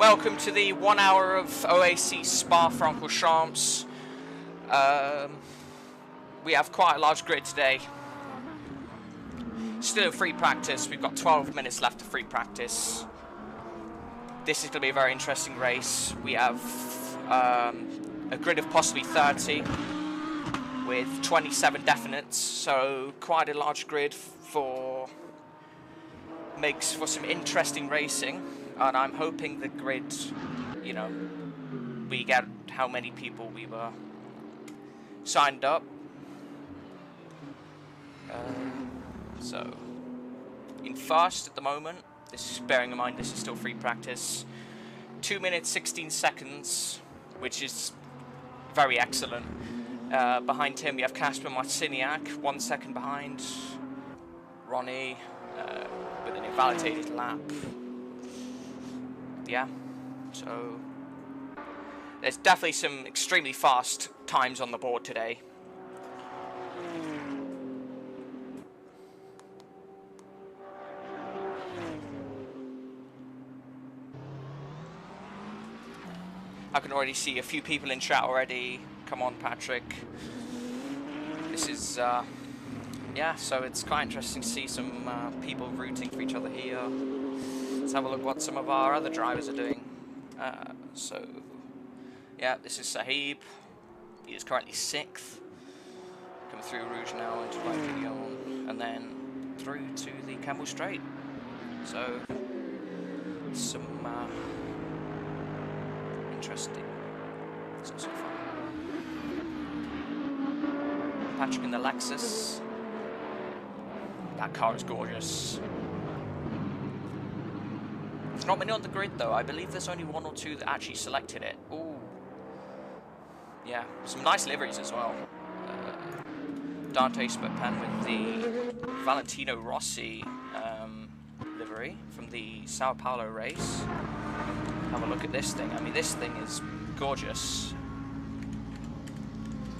Welcome to the 1 hour of OAC Spa-Francorchamps. We have quite a large grid today. Still a free practice. We've got 12 minutes left of free practice. This is going to be a very interesting race. We have a grid of possibly 30 with 27 definites, so quite a large grid makes for some interesting racing. And I'm hoping the grid, you know, we get how many people we were signed up. So, in first at the moment, this is bearing in mind this is still free practice. 2 minutes 16 seconds, which is very excellent. Behind him we have Casper Marciniak, 1 second behind. Ronnie with an invalidated lap. Yeah, so there's definitely some extremely fast times on the board today. I can already see a few people in chat already. Come on, Patrick. This is, yeah, so it's quite interesting to see some people rooting for each other here. Let's have a look what some of our other drivers are doing. So, yeah, this is Sahib. He is currently 6th. Coming through Rouge now into Rampignon, and then through to the Campbell Straight. So, some interesting. It's also fun. Patrick in the Lexus. That car is gorgeous. There's not many on the grid though. I believe there's only 1 or 2 that actually selected it. Ooh. Yeah, some nice liveries as well. Dante Spurpen with the Valentino Rossi livery from the Sao Paulo race. Have a look at this thing. I mean, this thing is gorgeous.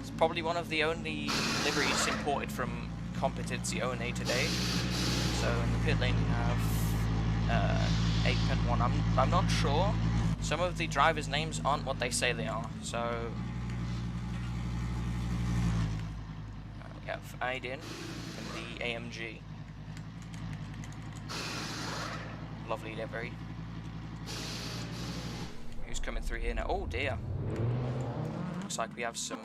It's probably one of the only liveries imported from Competizione today. So in the pit lane we have 8.1. I'm not sure. Some of the drivers' names aren't what they say they are. So we have Aiden in the AMG. Lovely livery. Who's coming through here now? Oh dear. Looks like we have some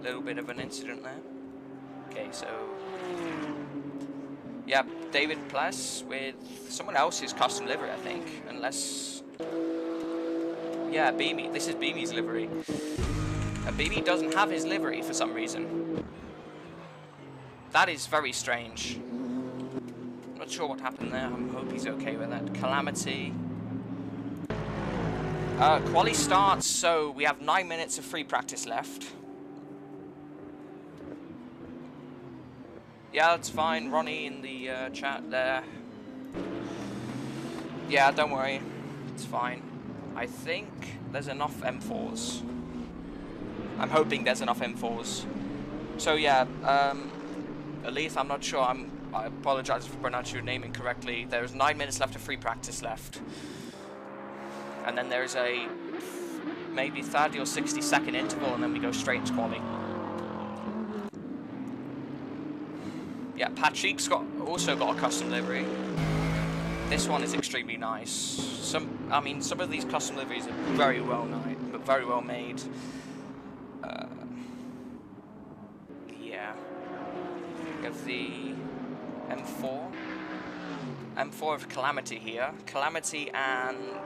little bit of an incident there. Okay, so yeah, David Pless with someone else's custom livery, I think. Unless, yeah, Beamy. This is Beamy's livery. And Beamy doesn't have his livery for some reason. That is very strange. Not sure what happened there. I hope he's okay with that. Calamity. Quali starts, so we have 9 minutes of free practice left. Yeah, that's fine. Ronnie in the chat there. Yeah, don't worry. It's fine. I think there's enough M4s. I'm hoping there's enough M4s. So yeah, Alith, I'm not sure. I apologize for pronouncing your name incorrectly. There's 9 minutes left of free practice left. And then there's a maybe 30 or 60 second interval, and then we go straight into quali. Yeah, Patrick's also got a custom livery. This one is extremely nice. Some of these custom liveries are very well made. Yeah. We have the M4 of Calamity here. Calamity and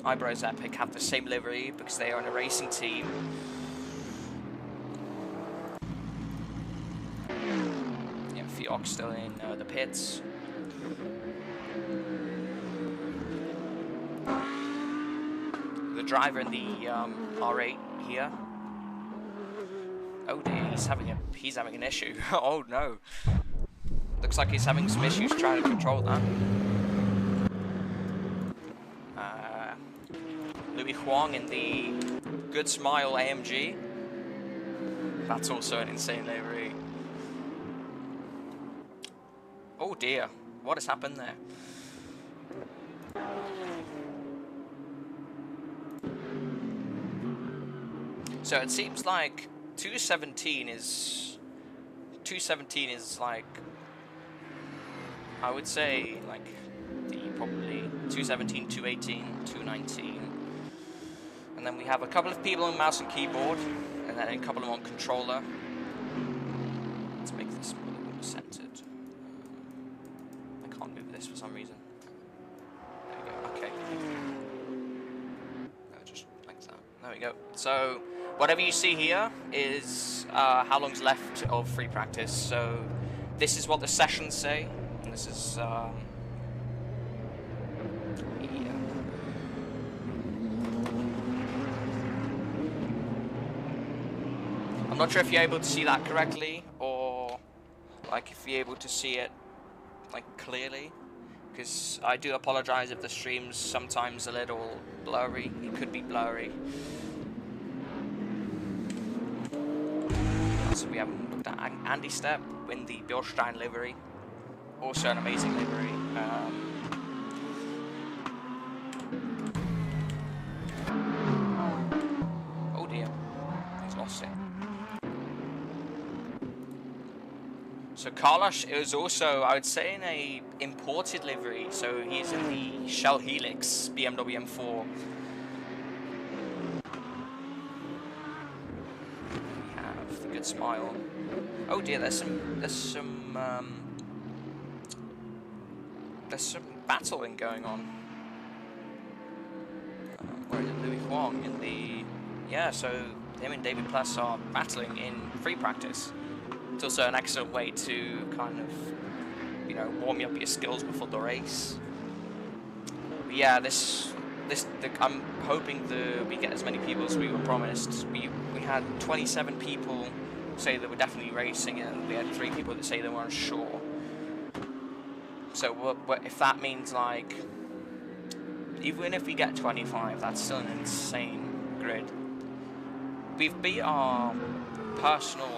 Eyebrows Epic have the same livery because they are in a racing team. Fioc still in the pits. The driver in the R8 here. Oh dear, he's having an issue. Oh no. Looks like he's having some issues trying to control that. Louis Huang in the Good Smile AMG. That's also an insane livery. Oh dear. what has happened there? So it seems like 217 is like, I would say like the probably 217, 218, 219, and then we have a couple of people on mouse and keyboard, and then a couple of on controller. Let's make this a little bit centered. I can't move this for some reason. There we go. Okay. Just like that. There we go. So whatever you see here is how long's left of free practice. So this is what the sessions say. And this is yeah. I'm not sure if you're able to see that correctly, or like if you're able to see it like clearly, because I do apologize if the stream's sometimes a little blurry. It could be blurry. So we haven't looked at Andy Step in the Bilstein livery, also an amazing livery. Oh dear, he's lost it. So Carlos is also, I would say, in a imported livery. So he's in the Shell Helix BMW M4. We have the good smile. Oh dear, there's some battling going on. Where is it? Louis Huang in the, yeah. So him and David Pless are battling in free practice. It's also an excellent way to kind of, you know, warm up your skills before the race. But yeah, I'm hoping we get as many people as we were promised. We had 27 people say they were definitely racing, and we had 3 people that say they weren't sure. So if that means like, even if we get 25, that's still an insane grid. We've beat our personal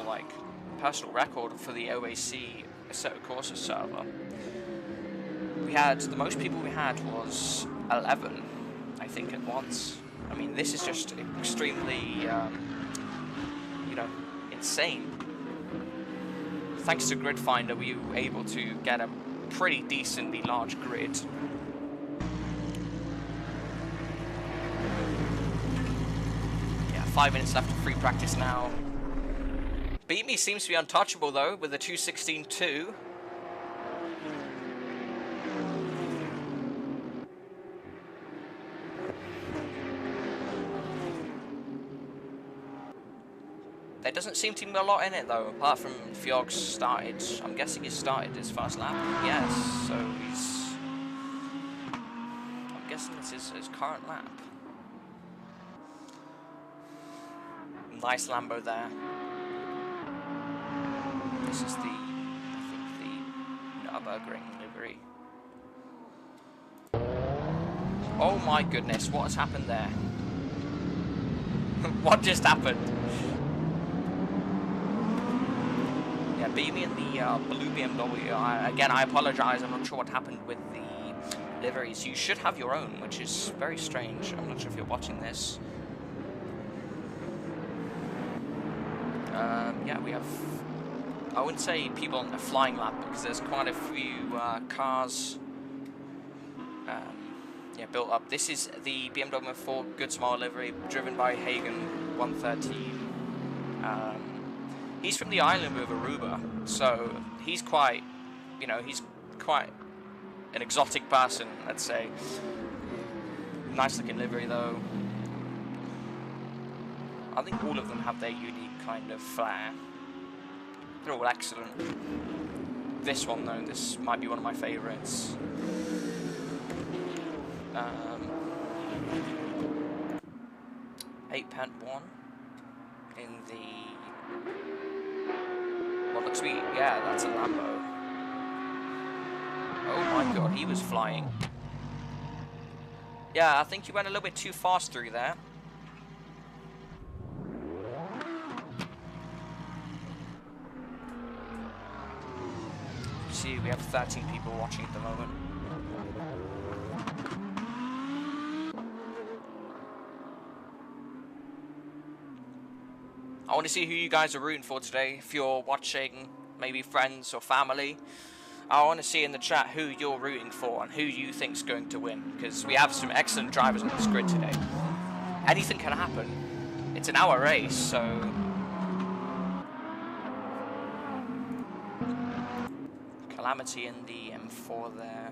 record for the OAC Assetto Corsa server. The most people we had was 11, I think, at once. I mean, this is just extremely, you know, insane. Thanks to Grid Finder, we were able to get a pretty decently large grid. Yeah, 5 minutes left of free practice now. Beat Me seems to be untouchable though, with a 2:16.2. There doesn't seem to be a lot in it though, apart from Fjord's started. I'm guessing he started his first lap. Yes, so I'm guessing this is his current lap. Nice Lambo there. This is I think the Nürburgring livery. Oh my goodness, what has happened there? What just happened? Yeah, beat me in the blue BMW. Again, I apologize, I'm not sure what happened with the liveries. You should have your own, which is very strange. I'm not sure if you're watching this. Yeah, we have, I wouldn't say people on a flying lap, because there's quite a few cars yeah, built up. This is the BMW 4 Good Smile livery, driven by Hagen 113. He's from the island of Aruba, so he's quite, you know, he's quite an exotic person, let's say. Nice looking livery though. I think all of them have their unique kind of flair. They're all excellent. This one though, this might be one of my favourites. 8.1 in the, what looks to be, yeah, that's a Lambo. Oh my god, he was flying. Yeah, I think he went a little bit too fast through there. see we have 13 people watching at the moment. I want to see who you guys are rooting for today. If you're watching, maybe friends or family, I want to see in the chat who you're rooting for and who you think's going to win, because we have some excellent drivers on this grid today. Anything can happen. It's an hour race, so Calamity in the M4 there.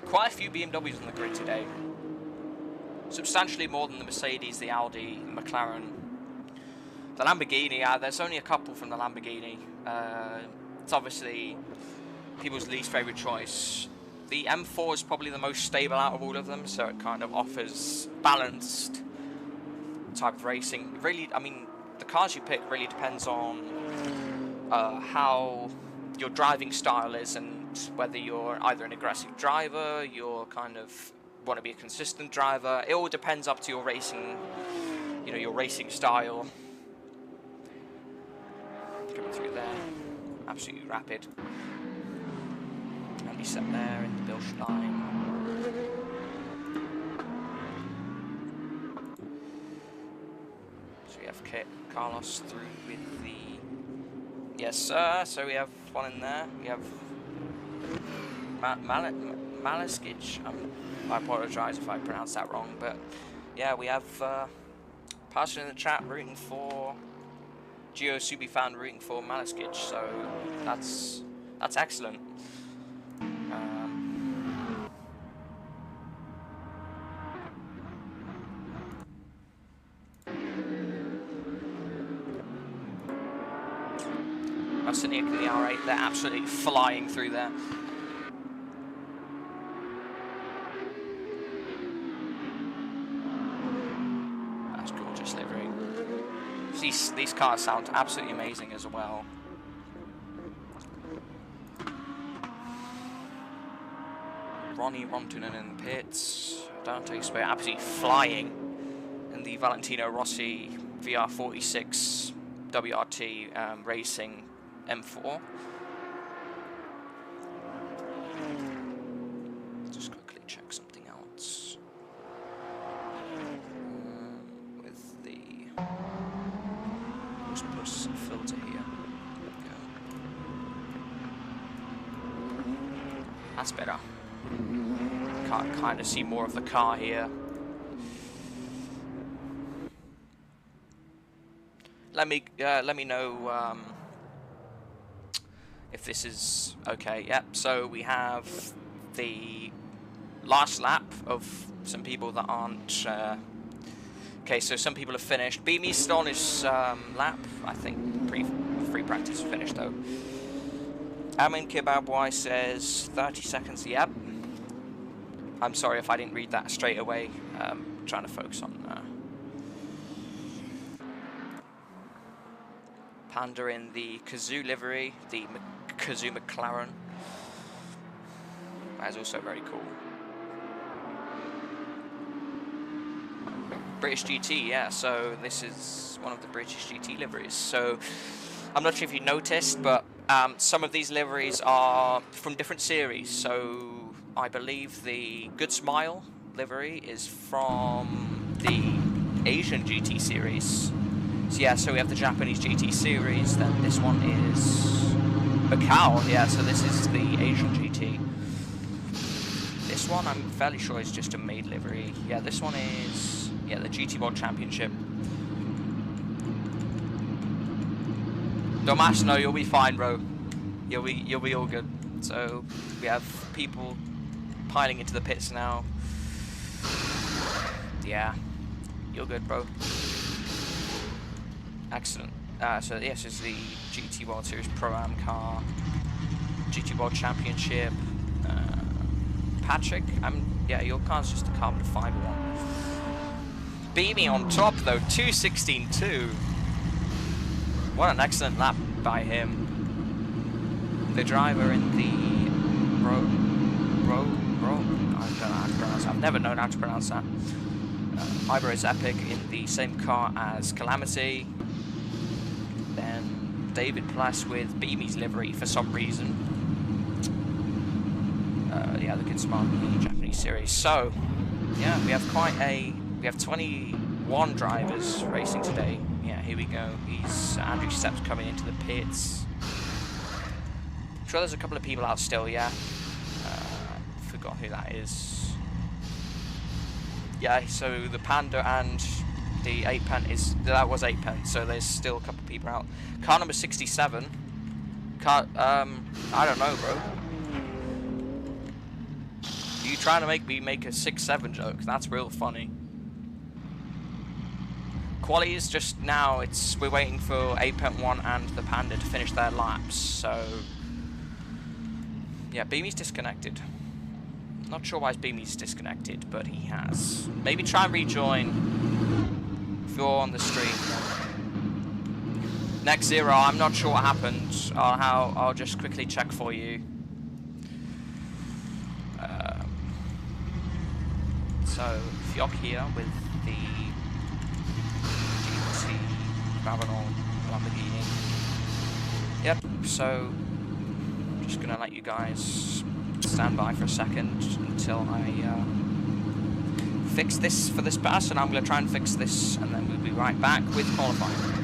Quite a few BMWs on the grid today. Substantially more than the Mercedes, the Audi, the McLaren. The Lamborghini, yeah, there's only a couple from the Lamborghini. It's obviously people's least favourite choice. The M4 is probably the most stable out of all of them, so it kind of offers balanced type of racing. Really, I mean, the cars you pick really depends on how your driving style is, and whether you're either an aggressive driver, you're kind of want to be a consistent driver. It all depends up to your racing, you know, your racing style. Coming through there, absolutely rapid. And he's set there in the Bilstein. So we have Carlos through with the... Yes, sir. So we have one in there. We have Malaskic. I apologise if I pronounced that wrong, but yeah, we have person in the chat rooting for Geo Subi fan rooting for Malaskic, so that's excellent. Nick in the R8, they're absolutely flying through there. That's gorgeous livery. These cars sound absolutely amazing as well. Ronnie Rontunen in the pits. Dante Spade absolutely flying in the Valentino Rossi VR46 WRT Racing M4. Just quickly check something else. With the push filter here. That's better. Can't kind of see more of the car here. Let me know if this is okay. Yep, so we have the last lap of some people that aren't okay, so some people have finished. Beamy's still on his lap. I think free practice is finished though. Amin Kebabwai says 30 seconds. Yep. I'm sorry if I didn't read that straight away. Trying to focus on Panda in the Kazoo livery, the Kazoo McLaren. That is also very cool. British GT, yeah, so this is one of the British GT liveries. So I'm not sure if you noticed, but some of these liveries are from different series. So I believe the Good Smile livery is from the Asian GT series. So yeah, so we have the Japanese GT series, then this one is Macau, yeah, so this is the Asian GT. This one I'm fairly sure is just a maid livery. Yeah, this one is, yeah, the GT World Championship. Domash, no, you'll be fine, bro. You'll be all good. So we have people piling into the pits now. Yeah, you're good, bro. Excellent. So yes, this is the GT World Series Pro-Am car, GT World Championship. Patrick, yeah, your car's just a carbon fiber one. Beamy on top though, 2:16.2. What an excellent lap by him. The driver in the I don't know how to pronounce that. I've never known how to pronounce that. Ibero is Epic in the same car as Calamity. Then David Plus with Beamy's livery for some reason. Yeah, the good smart Japanese series. So, yeah, we have 21 drivers racing today. Yeah, here we go. Andrew Sepp's coming into the pits. I'm sure there's a couple of people out still, yeah. Forgot who that is. Yeah, so the Panda and the 8-pen that was 8-pen, so there's still a couple of people out. Car number 67. I don't know, bro. You trying to make me make a 6-7 joke? That's real funny. Quali is just now, we're waiting for 8.1 and the Panda to finish their laps, so... Yeah, Beamy's disconnected. Not sure why Beamy's disconnected, but he has. Maybe try and rejoin if you're on the stream. Next Zero, I'm not sure what happened. I'll just quickly check for you. So, Fioc here with the GT Babylon Lamborghini. Yep, so just gonna let you guys stand by for a second until I fix this for this pass, and I'm gonna try and fix this, and then we'll be right back with qualifying.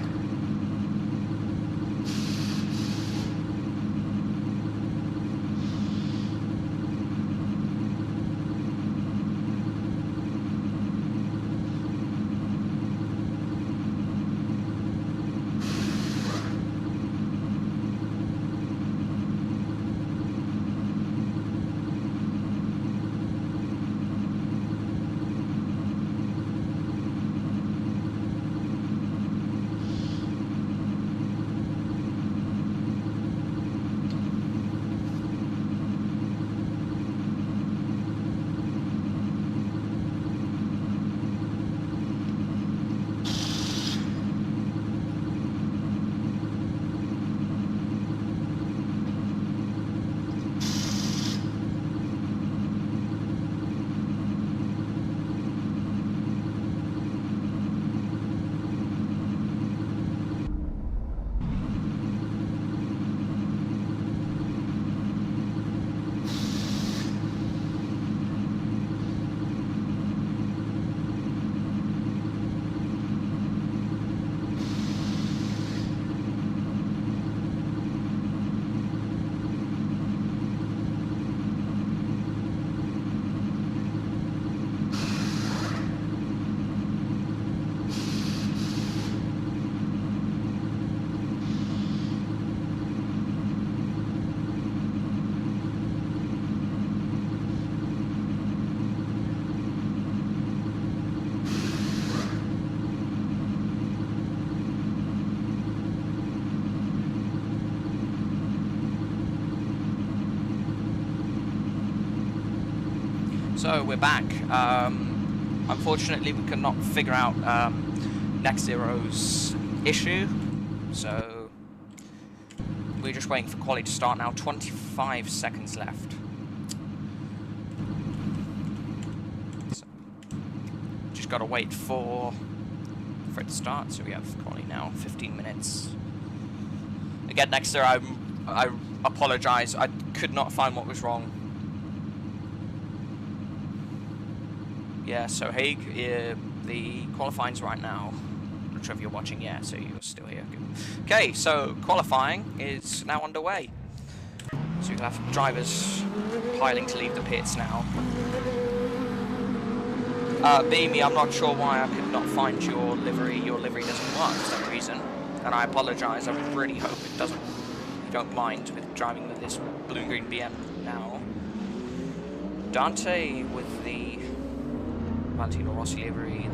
So we're back. Unfortunately, we could not figure out Next Zero's issue, so we're just waiting for quali to start now. 25 seconds left. So, just gotta wait for it to start. So we have quali now. 15 minutes. Again, Next Zero, I apologise. I could not find what was wrong. Yeah, so Haig, the qualifying's right now. I'm not sure if you're watching, yeah, so you're still here. Okay, so qualifying is now underway. So you'll have drivers piling to leave the pits now. Beamy, I'm not sure why I could not find your livery. Your livery doesn't work for some reason, and I apologise. I really hope it doesn't. You don't mind with driving with this blue and green BM now. Dante with the Valentino Rossi livery.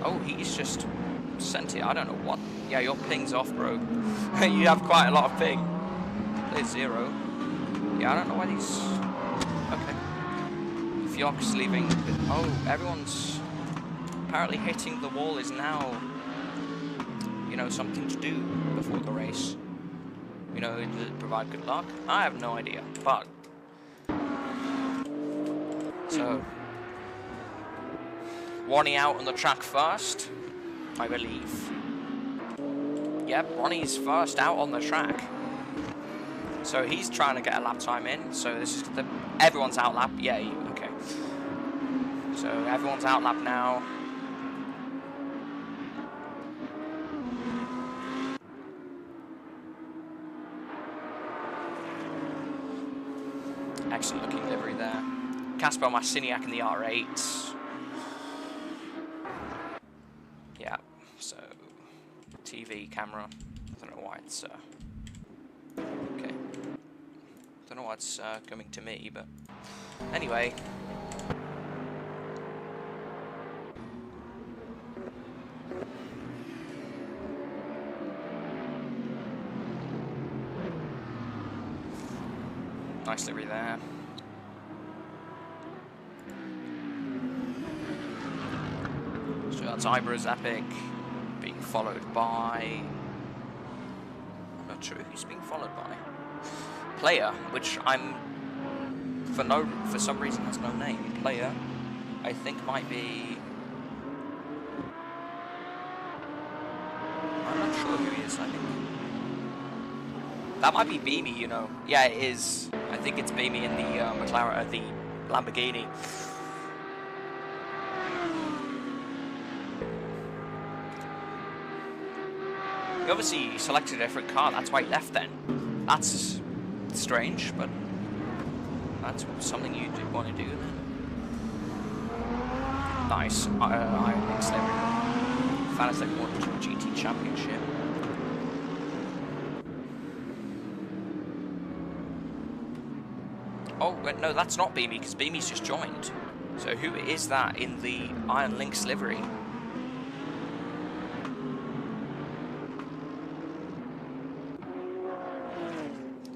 Oh, he's just sent it. I don't know what. Yeah, your ping's off, bro. You have quite a lot of ping. There's 0. Yeah, I don't know why these. Okay. Fioc's leaving. Oh, everyone's apparently hitting the wall is now, you know, something to do before the race. You know, to provide good luck. I have no idea, but so. Warning out on the track first, I believe. Yep, Ronnie's first out on the track. So he's trying to get a lap time in. So this is everyone's out lap. Yeah, okay. So everyone's out lap now. Excellent looking livery there. Casper Marciniak in the R8. Yeah, so TV camera. I don't know why it's okay. Don't know why it's coming to me, but anyway. Nice livery there. So that's Ibera's Epic being followed by... I'm not sure who's being followed by. Player, which I'm... For some reason has no name. Player, I think might be... I'm not sure who he is, I think. That might be Beamy, you know. Yeah, it is. I think it's Beamy in the McLaren, the Lamborghini. He obviously selected a different car, that's why he left then. That's strange, but that's something you do want to do then. Nice. Iron Link Sliver. Fantastic World GT Championship. Oh, no, that's not Beamy, because Beamy's just joined. So who is that in the Iron Lynx livery?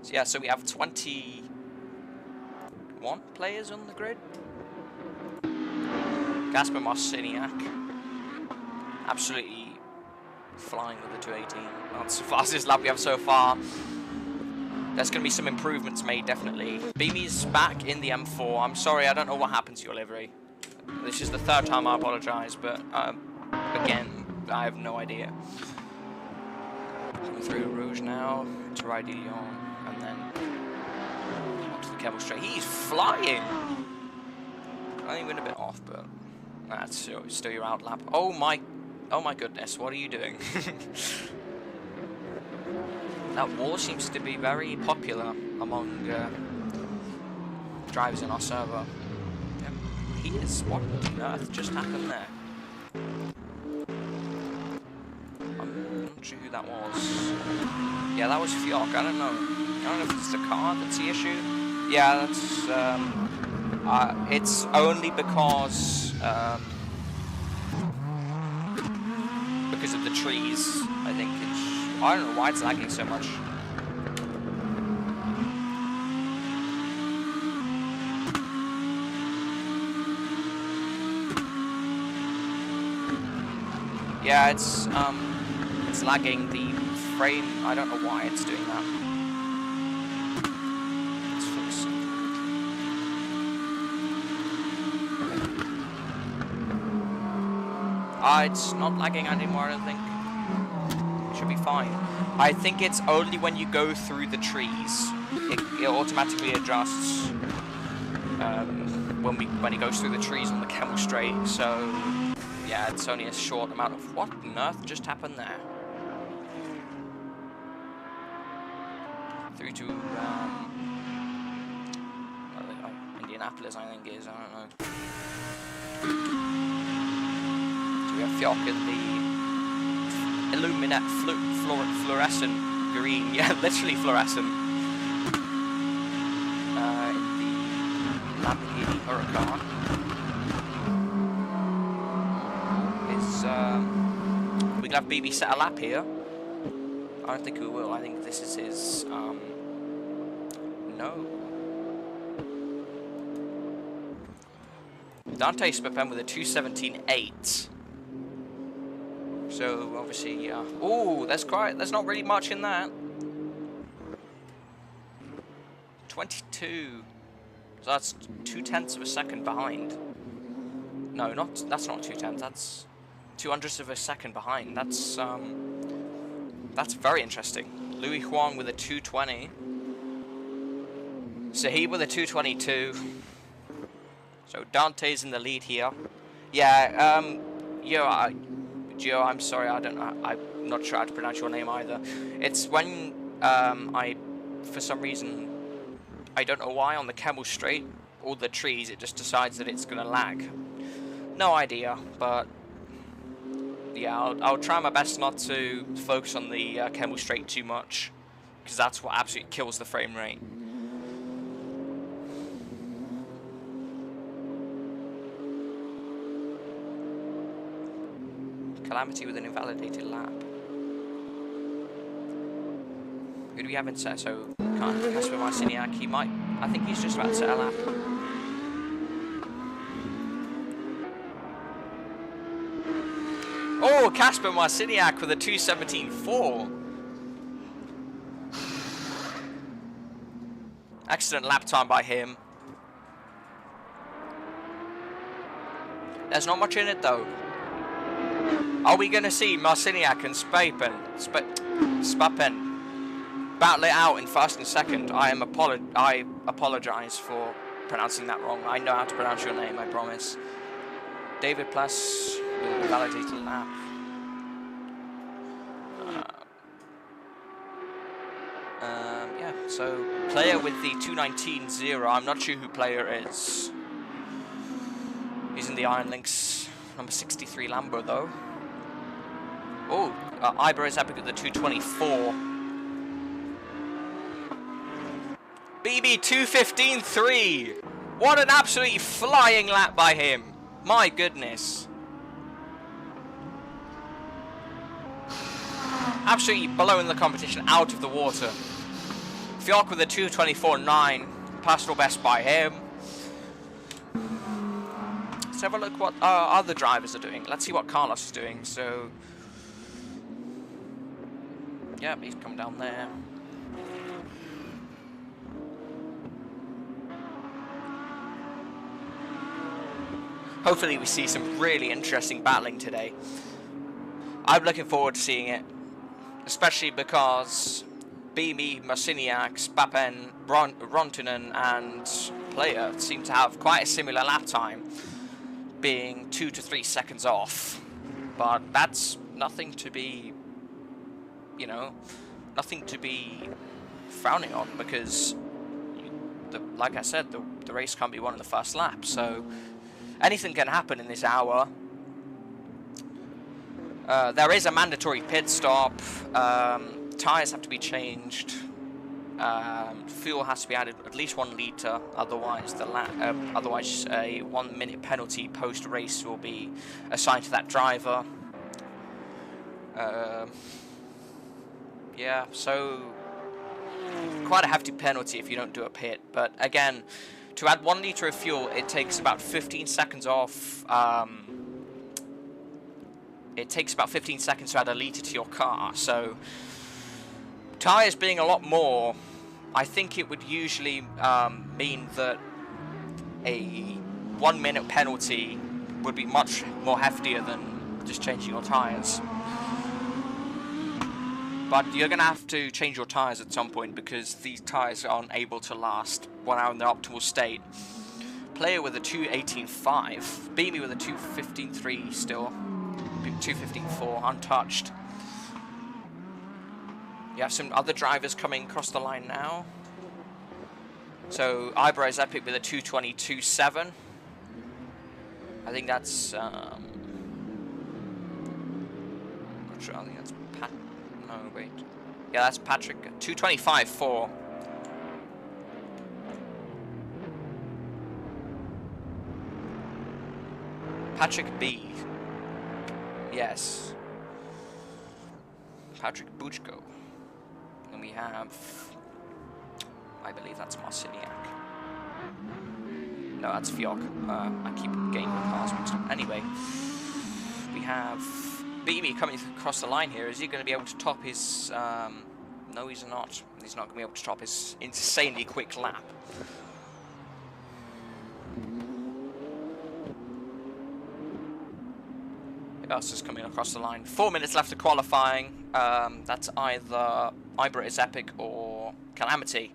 So yeah, so we have 21 players on the grid. Casper Marciniak. Absolutely flying with the 218. That's the fastest lap we have so far. There's going to be some improvements made, definitely. Beamy's back in the M4. I'm sorry, I don't know what happened to your livery. This is the third time I apologise, but again, I have no idea. Coming through Rouge now, to Ride de Lyon, and then onto the Kevel Straight. He's flying! I think he went a bit off, but that's still your out lap. Oh my goodness, what are you doing? That wall seems to be very popular among drivers in our server. Yep. He is. What on earth just happened there? I'm not sure who that was. Yeah, that was Fjok. I don't know if it's the car that's the issue. Yeah, that's. It's only because of the trees. I think it's. I don't know why it's lagging so much. Yeah, it's lagging the frame. I don't know why it's doing that. Let's fix it. It's not lagging anymore, I don't think. Should be fine. I think it's only when you go through the trees. It automatically adjusts when it goes through the trees on the Kevel Straight. So yeah, it's only a short amount of. What on earth just happened there? Through to Indianapolis, I think it is. I don't know. So we have Fjok in the Illuminate fluorescent green, yeah, literally fluorescent. In the Lamborghini Huracan we can have BB set a lap here. I don't think we will. I think this is his. No. Dante Spapen with a 2:17.8. So obviously, oh, there's not really much in that. 22. So that's 0.2 of a second behind. No, that's not 0.2. That's 0.02 of a second behind. That's That's very interesting. Louis Huang with a 220. Sahib with a 222. So Dante's in the lead here. Yeah, Gio, I'm sorry, I don't know. I'm not sure how to pronounce your name either. It's when for some reason, I don't know why, on the Camel Straight, all the trees, it just decides that it's gonna lag. No idea, but yeah, I'll try my best not to focus on the Camel Straight too much, because that's what absolutely kills the frame rate. Calamity with an invalidated lap. Who do we have in set? So, Casper Marciniak, he might, I think he's just about to set a lap. Oh, Casper Marciniak with a 2:17.4. Excellent lap time by him. There's not much in it though. Are we going to see Marciniak and Spapen battle it out in first and second? I apologise for pronouncing that wrong. I know how to pronounce your name, I promise. David Plus with a validated lap. Yeah, so player with the 2:19.0. I'm not sure who player is. He's in the Iron Lynx number 63 Lambo though. Oh, Iber is epic at the 2:24. BB 2:15.3. What an absolutely flying lap by him. My goodness. Absolutely blowing the competition out of the water. Fjok with a 2:24.9. Personal best by him. Let's have a look what other drivers are doing. Let's see what Carlos is doing. So, yeah, he's come down there. Hopefully we see some really interesting battling today. I'm looking forward to seeing it, especially because Beamy, Marciniak, Spapen, Rontunen and Player seem to have quite a similar lap time, being 2 to 3 seconds off. But that's nothing to be, you know, nothing to be frowning on, because, like I said, the race can't be won in the first lap. So anything can happen in this hour. There is a mandatory pit stop. Tyres have to be changed. Fuel has to be added at least 1 litre. Otherwise, otherwise a 1 minute penalty post race will be assigned to that driver. Yeah, so quite a hefty penalty if you don't do a pit. But again, to add 1 litre of fuel, it takes about 15 seconds off. It takes about 15 seconds to add a litre to your car. So tyres being a lot more, I think it would usually mean that a 1 minute penalty would be much more heftier than just changing your tyres. But you're going to have to change your tyres at some point, because these tyres aren't able to last 1 hour in their optimal state. Player with a 2:18.5. Beamy with a 2:15.3 still. 2:15.4, untouched. You have some other drivers coming across the line now. So Ibra is epic with a 2:22.7. I think that's not sure. I think that's Pat. No, wait. Yeah, that's Patrick. 2:25.4. Patrick B. Yes. Patrick Buchko. And we have, I believe that's Marciniak. No, that's Fjok. I keep getting the cars mixed up. Anyway, we have BB coming across the line here. Is he going to be able to top his... no, he's not. He's not going to be able to top his insanely quick lap. else is coming across the line? 4 minutes left of qualifying. That's either Ibra is Epic or Calamity.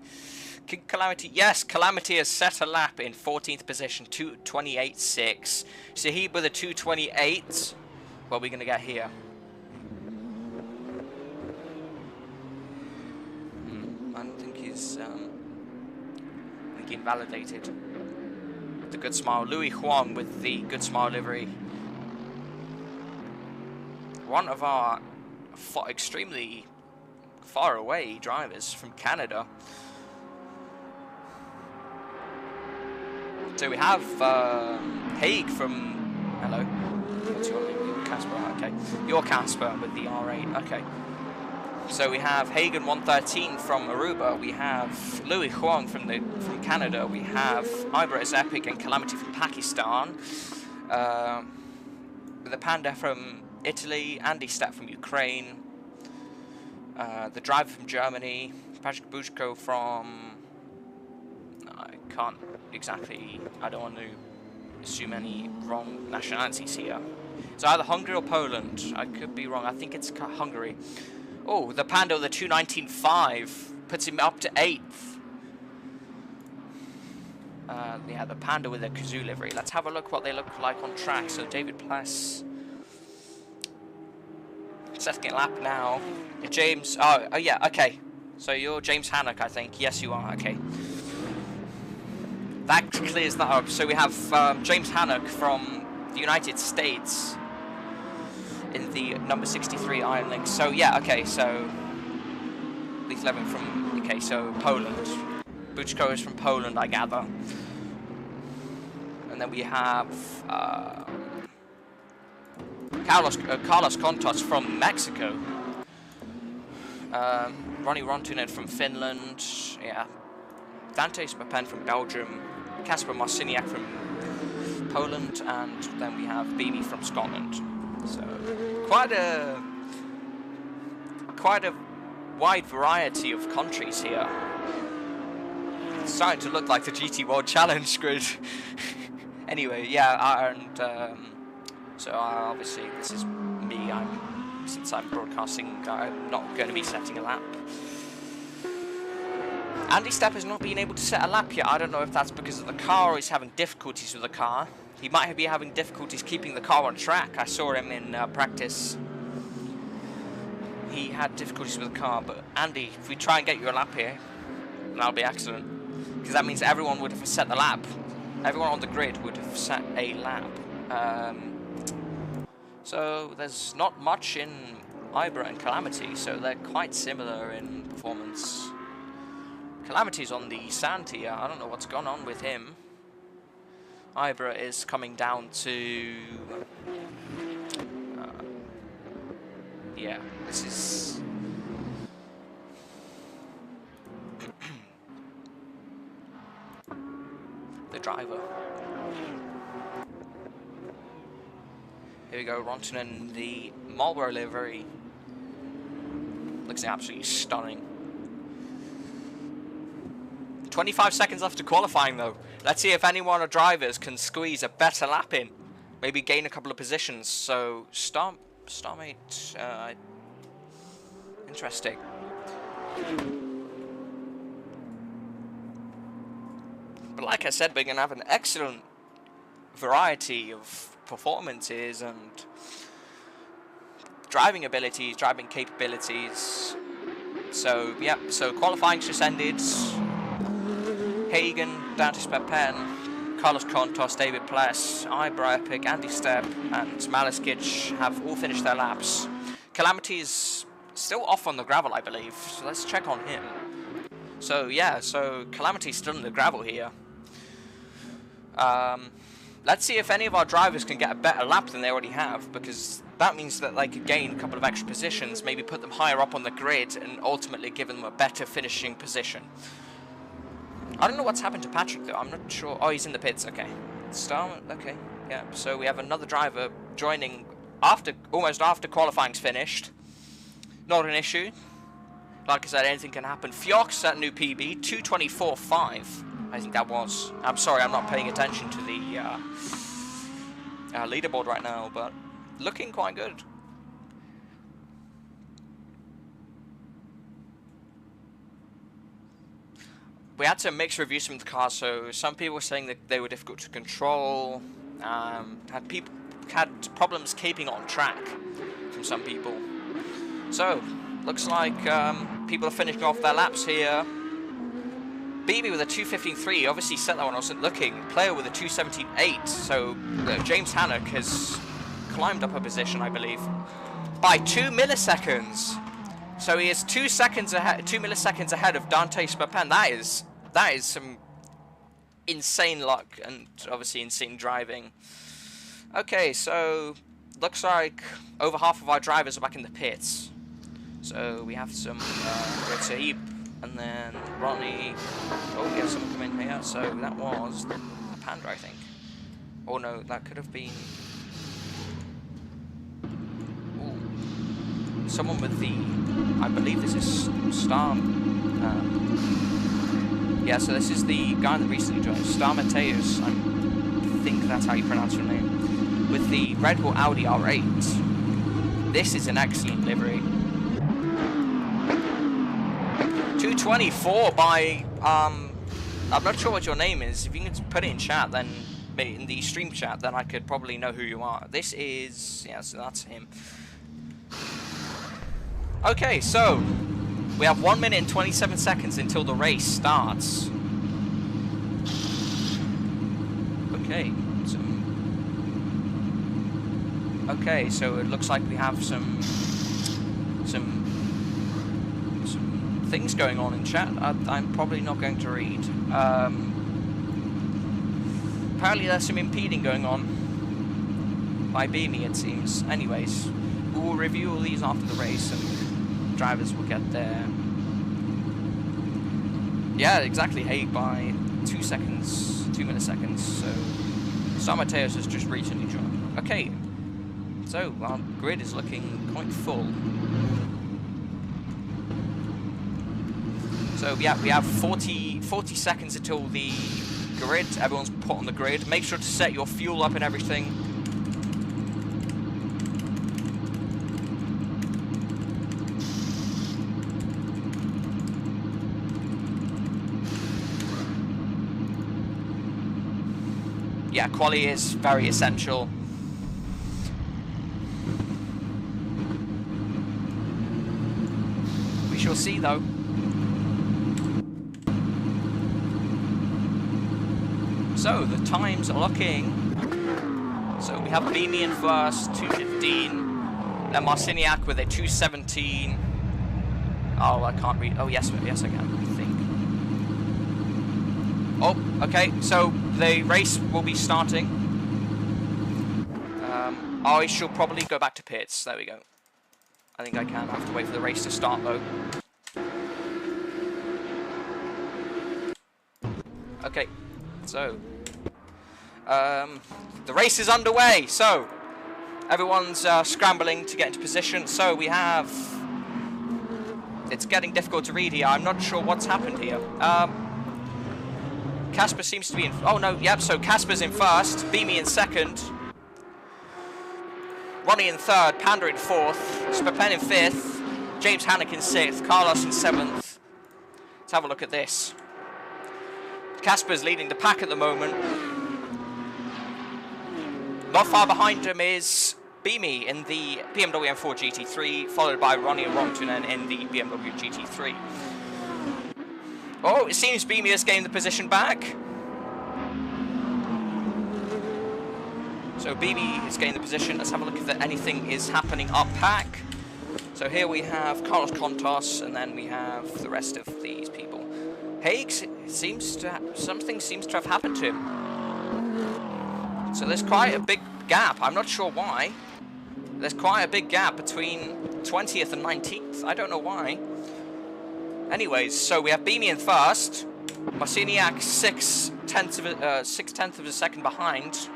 Calamity, yes, Calamity has set a lap in 14th position, 2:28.6. Sahib with a 2:28. What are we going to get here? I don't think he's invalidated. The Good Smile. Louis Huang with the Good Smile livery. One of our extremely far away drivers from Canada. So we have Haig from... Hello. What's your name? You're Casper. Okay. You're Casper with the R8. Okay. So we have Hagen 113 from Aruba. We have Louis Huang from Canada. We have Ibra is Epic and Calamity from Pakistan. The Panda from Italy. Andy Stepp from Ukraine. The driver from Germany. Patrick Bushko from... I can't exactly... I don't want to assume any wrong nationalities here. It's either Hungary or Poland. I could be wrong. I think it's Hungary. Oh, the Panda with the 2:19.5 puts him up to 8th. Yeah, the Panda with the Kazoo livery. Let's have a look what they look like on track. So David Pless, second lap now. James. Oh yeah. Okay. So you're James Hannock, I think. Yes, you are. Okay. That clears that up. So we have James Hannock from the United States in the number 63 Iron Lynx. So yeah, okay, so Leaf Levin from, okay, so Poland. Buchko is from Poland, I gather. And then we have Carlos Contos from Mexico. Ronnie Rontunen from Finland, yeah. Dante Spapen from Belgium. Kasper Marciniak from Poland, and then we have Beamy from Scotland. So quite a wide variety of countries here. It's starting to look like the GT World Challenge grid. Anyway, yeah, and so obviously this is me. Since I'm broadcasting, I'm not going to be setting a lap. Andy Stepp has not been able to set a lap yet. I don't know if that's because of the car or he's having difficulties with the car. He might be having difficulties keeping the car on track. I saw him in practice. He had difficulties with the car, but Andy, if we try and get you a lap here, that'll be excellent. Because that means everyone would have set the lap. Everyone on the grid would have set a lap. So there's not much in Ibra and Calamity, so they're quite similar in performance. Calamity's on the sand here. I don't know what's gone on with him. Ibra is coming down to... yeah, this is... the driver. Here we go, Rontunen, the Marlboro livery. Looks absolutely stunning. 25 seconds left to qualifying though. Let's see if any one of the drivers can squeeze a better lap in. Maybe gain a couple of positions. So, Starmate, interesting. But like I said, we're going to have an excellent variety of performances and driving abilities, driving capabilities. So, yeah, so qualifying's just ended. Hagen, Dante Spapen, Carlos Contos, David Pless, Ibra Epic, Andy Stepp, and Maliskic have all finished their laps. Calamity is still off on the gravel, I believe, so let's check on him. So, yeah, so Calamity's still in the gravel here. Let's see if any of our drivers can get a better lap than they already have, because that means that they could gain a couple of extra positions, maybe put them higher up on the grid, and ultimately give them a better finishing position. I don't know what's happened to Patrick though, I'm not sure. Oh, he's in the pits, okay. Okay, yeah, so we have another driver joining almost after qualifying's finished. Not an issue. Like I said, anything can happen. Fjork set a new PB, 2:24.5. I think that was. I'm sorry, I'm not paying attention to the leaderboard right now, but looking quite good. We had some mixed reviews from the car, so some people were saying that they were difficult to control, had problems keeping on track from some people. So, looks like people are finishing off their laps here. BB with a 2:15.3, obviously set that one, I wasn't looking. Player with a 2:17.8, so James Hannock has climbed up a position, I believe, by 2 milliseconds. So he is 2 milliseconds ahead of Dante Spapan. That is some insane luck and obviously insane driving. Okay, so looks like over half of our drivers are back in the pits. So we have some Sahib and then Ronnie. Oh, we have someone come in here. So that was a Panda, I think. Oh no, that could have been. Ooh. Someone with the. I believe this is Star. Yeah, so this is the guy that recently joined, Star Mateus. I think that's how you pronounce your name. With the Red Bull Audi R8. This is an excellent livery. 224 by, I'm not sure what your name is. If you can put it in chat, then in the stream chat, then I could probably know who you are. This is, yeah, so that's him. Okay, so we have 1 minute and 27 seconds until the race starts. Okay, so it looks like we have some things going on in chat. I'm probably not going to read. Apparently there's some impeding going on by Beamy, it seems. Anyways, we will review all these after the race and drivers will get there. Yeah, exactly, hey, by 2 milliseconds. So Star Mateus has just recently joined. Okay, so our grid is looking quite full. So yeah, we have 40 seconds until the grid. Everyone's put on the grid. Make sure to set your fuel up and everything. Yeah, quali is very essential. We shall see though. So the times are looking. So we have Beamy in first, 2:15. Then Marciniak with a 2:17. Oh, I can't read. Oh yes, yes I can. I think. Oh, okay. So the race will be starting. I shall probably go back to pits. There we go. I think I can. I have to wait for the race to start though. Okay. So, the race is underway, so everyone's scrambling to get into position. So we have, it's getting difficult to read here. I'm not sure what's happened here. Casper seems to be in, oh no, yep, so Casper's in first, Beamy in second, Ronnie in third, Panda in fourth, Spapen in fifth, James Hannock in sixth, Carlos in seventh. Let's have a look at this. Casper's leading the pack at the moment. Not far behind him is Beamy in the BMW M4 GT3, followed by Ronnie and Rontunen in the BMW GT3. Oh, it seems Beamy has gained the position back. So Beamy has gained the position. Let's have a look if anything is happening up pack. So here we have Carlos Contos, and then we have the rest of these people. Higgs seems to something seems to have happened to him. So there's quite a big gap. I'm not sure why. There's quite a big gap between 20th and 19th. I don't know why. Anyways, so we have Beamy in first. Marciniak 6/10 of a second behind.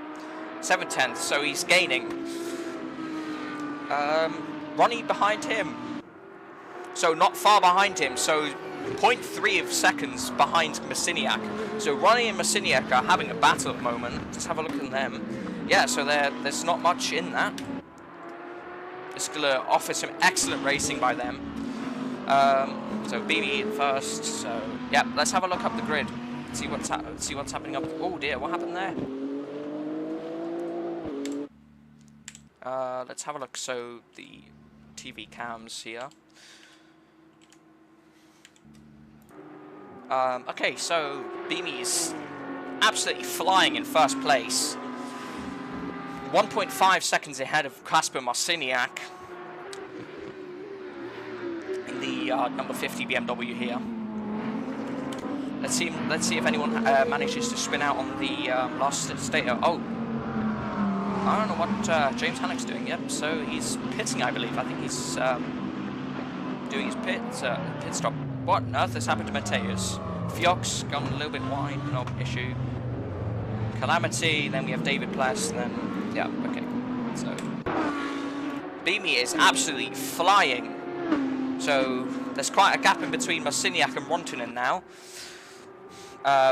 7/10, so he's gaining. Ronnie behind him. So not far behind him. So 0.3 of seconds behind Marciniak. So Ronnie and Marciniak are having a battle at the moment. Just have a look at them. Yeah, so there's not much in that. It's going to offer some excellent racing by them. So BB in first. So yeah, let's have a look up the grid. See what's happening up. Oh dear, what happened there? Let's have a look. So the TV cams here. Okay, so Beamie's absolutely flying in first place. 1.5 seconds ahead of Kasper Marciniak in the number 50 BMW here. Let's see if anyone manages to spin out on the last state. Oh, I don't know what James Hannock's doing yet. So he's pitting, I believe. I think he's doing his pit stop. What on earth has happened to Mateus? Fiock's gone a little bit wide, no issue. Calamity, then we have David Pless, and then, yeah, okay. So, Beamie is absolutely flying. So, there's quite a gap in between Marciniak and Rontunen now.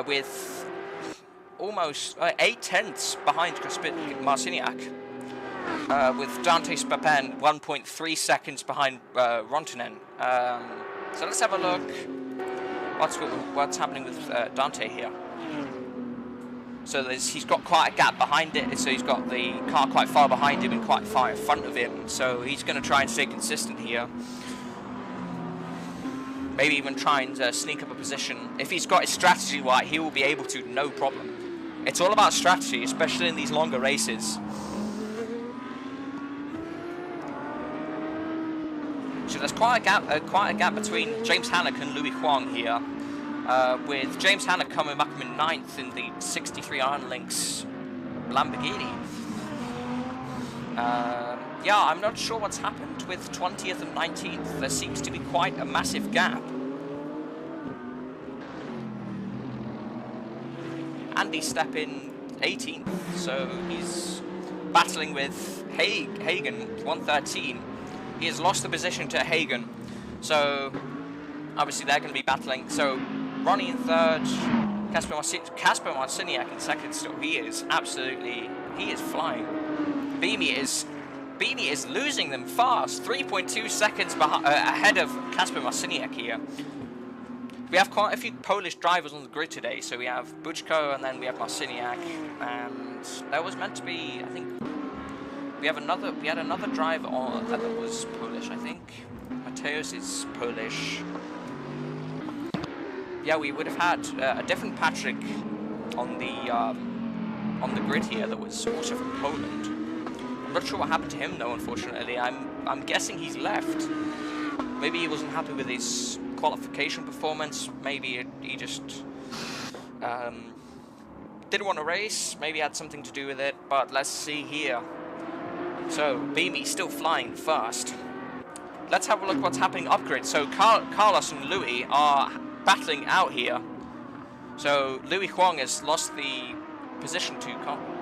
With almost 8/10 behind Marciniak. With Dante Spapen 1.3 seconds behind Rontunen. So let's have a look. What's happening with Dante here? So he's got quite a gap behind it. So he's got the car quite far behind him and quite far in front of him. So he's going to try and stay consistent here. Maybe even try and sneak up a position. If he's got his strategy right, he will be able to, no problem. It's all about strategy, especially in these longer races. So there's quite a gap between James Hannock and Louis Huang here, with James Hannock coming up in 9th in the 63 Iron Lynx Lamborghini. Yeah, I'm not sure what's happened with 20th and 19th. There seems to be quite a massive gap. Andy Stepp in 18th, so he's battling with Hagen 113. He has lost the position to Hagen, so obviously they're going to be battling. So Ronnie in third, Kasper Marciniak in second still. He is flying. Beamie is losing them fast, 3.2 seconds ahead of Kasper Marciniak here. We have quite a few Polish drivers on the grid today, so we have Buchko and then we have Marciniak, and there was meant to be, I think, we had another driver on that was Polish, I think. Mateus is Polish. Yeah, we would have had a different Patrick on the grid here that was also from Poland. I'm not sure what happened to him though, unfortunately. I'm guessing he's left. Maybe he wasn't happy with his qualification performance. Maybe he just didn't want to race. Maybe it had something to do with it. But let's see here. So, Beamie still flying fast. Let's have a look what's happening upgrid. So, Carlos and Louis are battling out here. So, Louis Huang has lost the position to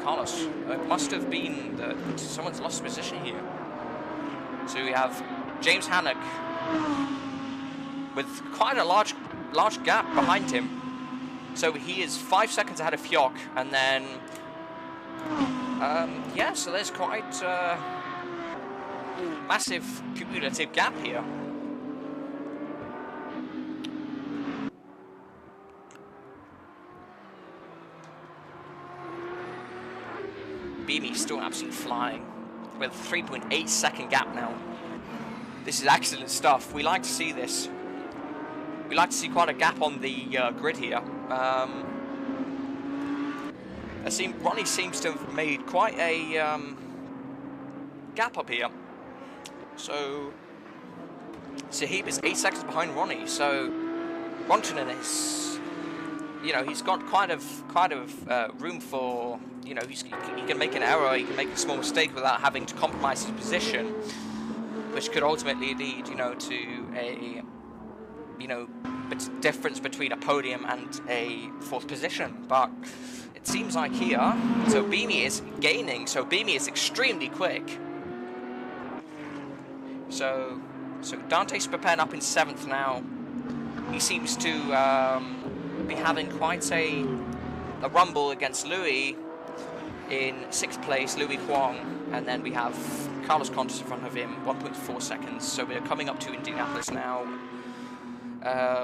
Carlos. It must have been that someone's lost position here. So, we have James Hannock with quite a large gap behind him. So, he is 5 seconds ahead of Fiock, and then yeah, so there's quite massive cumulative gap here. Beamie's still absolutely flying with 3.8 second gap now. This is excellent stuff. We like to see this. We like to see quite a gap on the grid here. Ronnie seems to have made quite a gap up here. So Sahib is 8 seconds behind Ronnie. So Rontunen is, you know, he's got quite of room for, you know, he can make an error, he can make a small mistake without having to compromise his position, which could ultimately lead, you know, to a, you know, difference between a podium and a fourth position. But it seems like here, so Beamie is gaining, so Beamie is extremely quick. So Dante Spapen up in 7th now. He seems to be having quite a rumble against Louis in 6th place, Louis Huang, and then we have Carlos Contis in front of him, 1.4 seconds. So we're coming up to Indianapolis now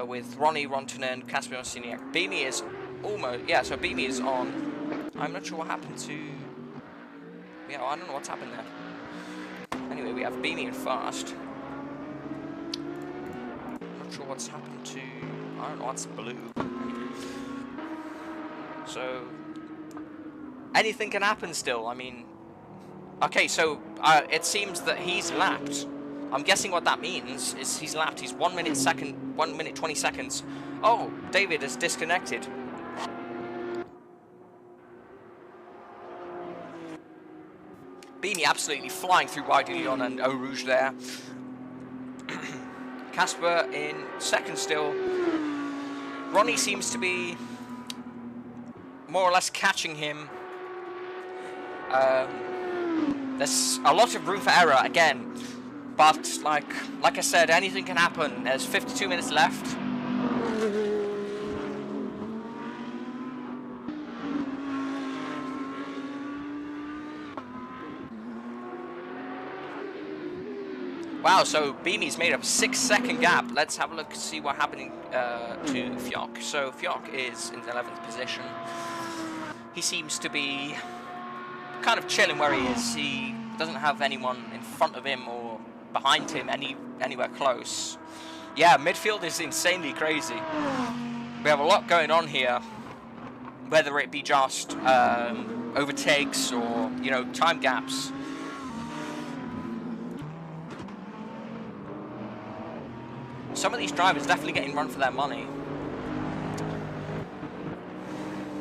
with Ronnie Rontunen, Kasper Mosiniak. Beamy is almost, yeah, so Beamy is on. I'm not sure what happened to, yeah, I don't know what's happened there. Anyway, we have Beamy in first. Not sure what's happened to, I don't know, what's blue. So, anything can happen still, I mean. Okay, so it seems that he's lapped. I'm guessing what that means is he's lapped. He's 1 minute 20 seconds. Oh, David is disconnected. Beamy absolutely flying through Wide Leon and Eau Rouge there. Kasper in second still. Ronnie seems to be more or less catching him. There's a lot of room for error again, but like I said, anything can happen. There's 52 minutes left. Wow, so Beamy's made a 6-second gap. Let's have a look, see what's happening to Fjok. So Fjok is in the 11th position. He seems to be kind of chilling where he is. He doesn't have anyone in front of him or behind him anywhere close. Yeah, midfield is insanely crazy. We have a lot going on here, whether it be just overtakes or, you know, time gaps. Some of these drivers definitely getting run for their money.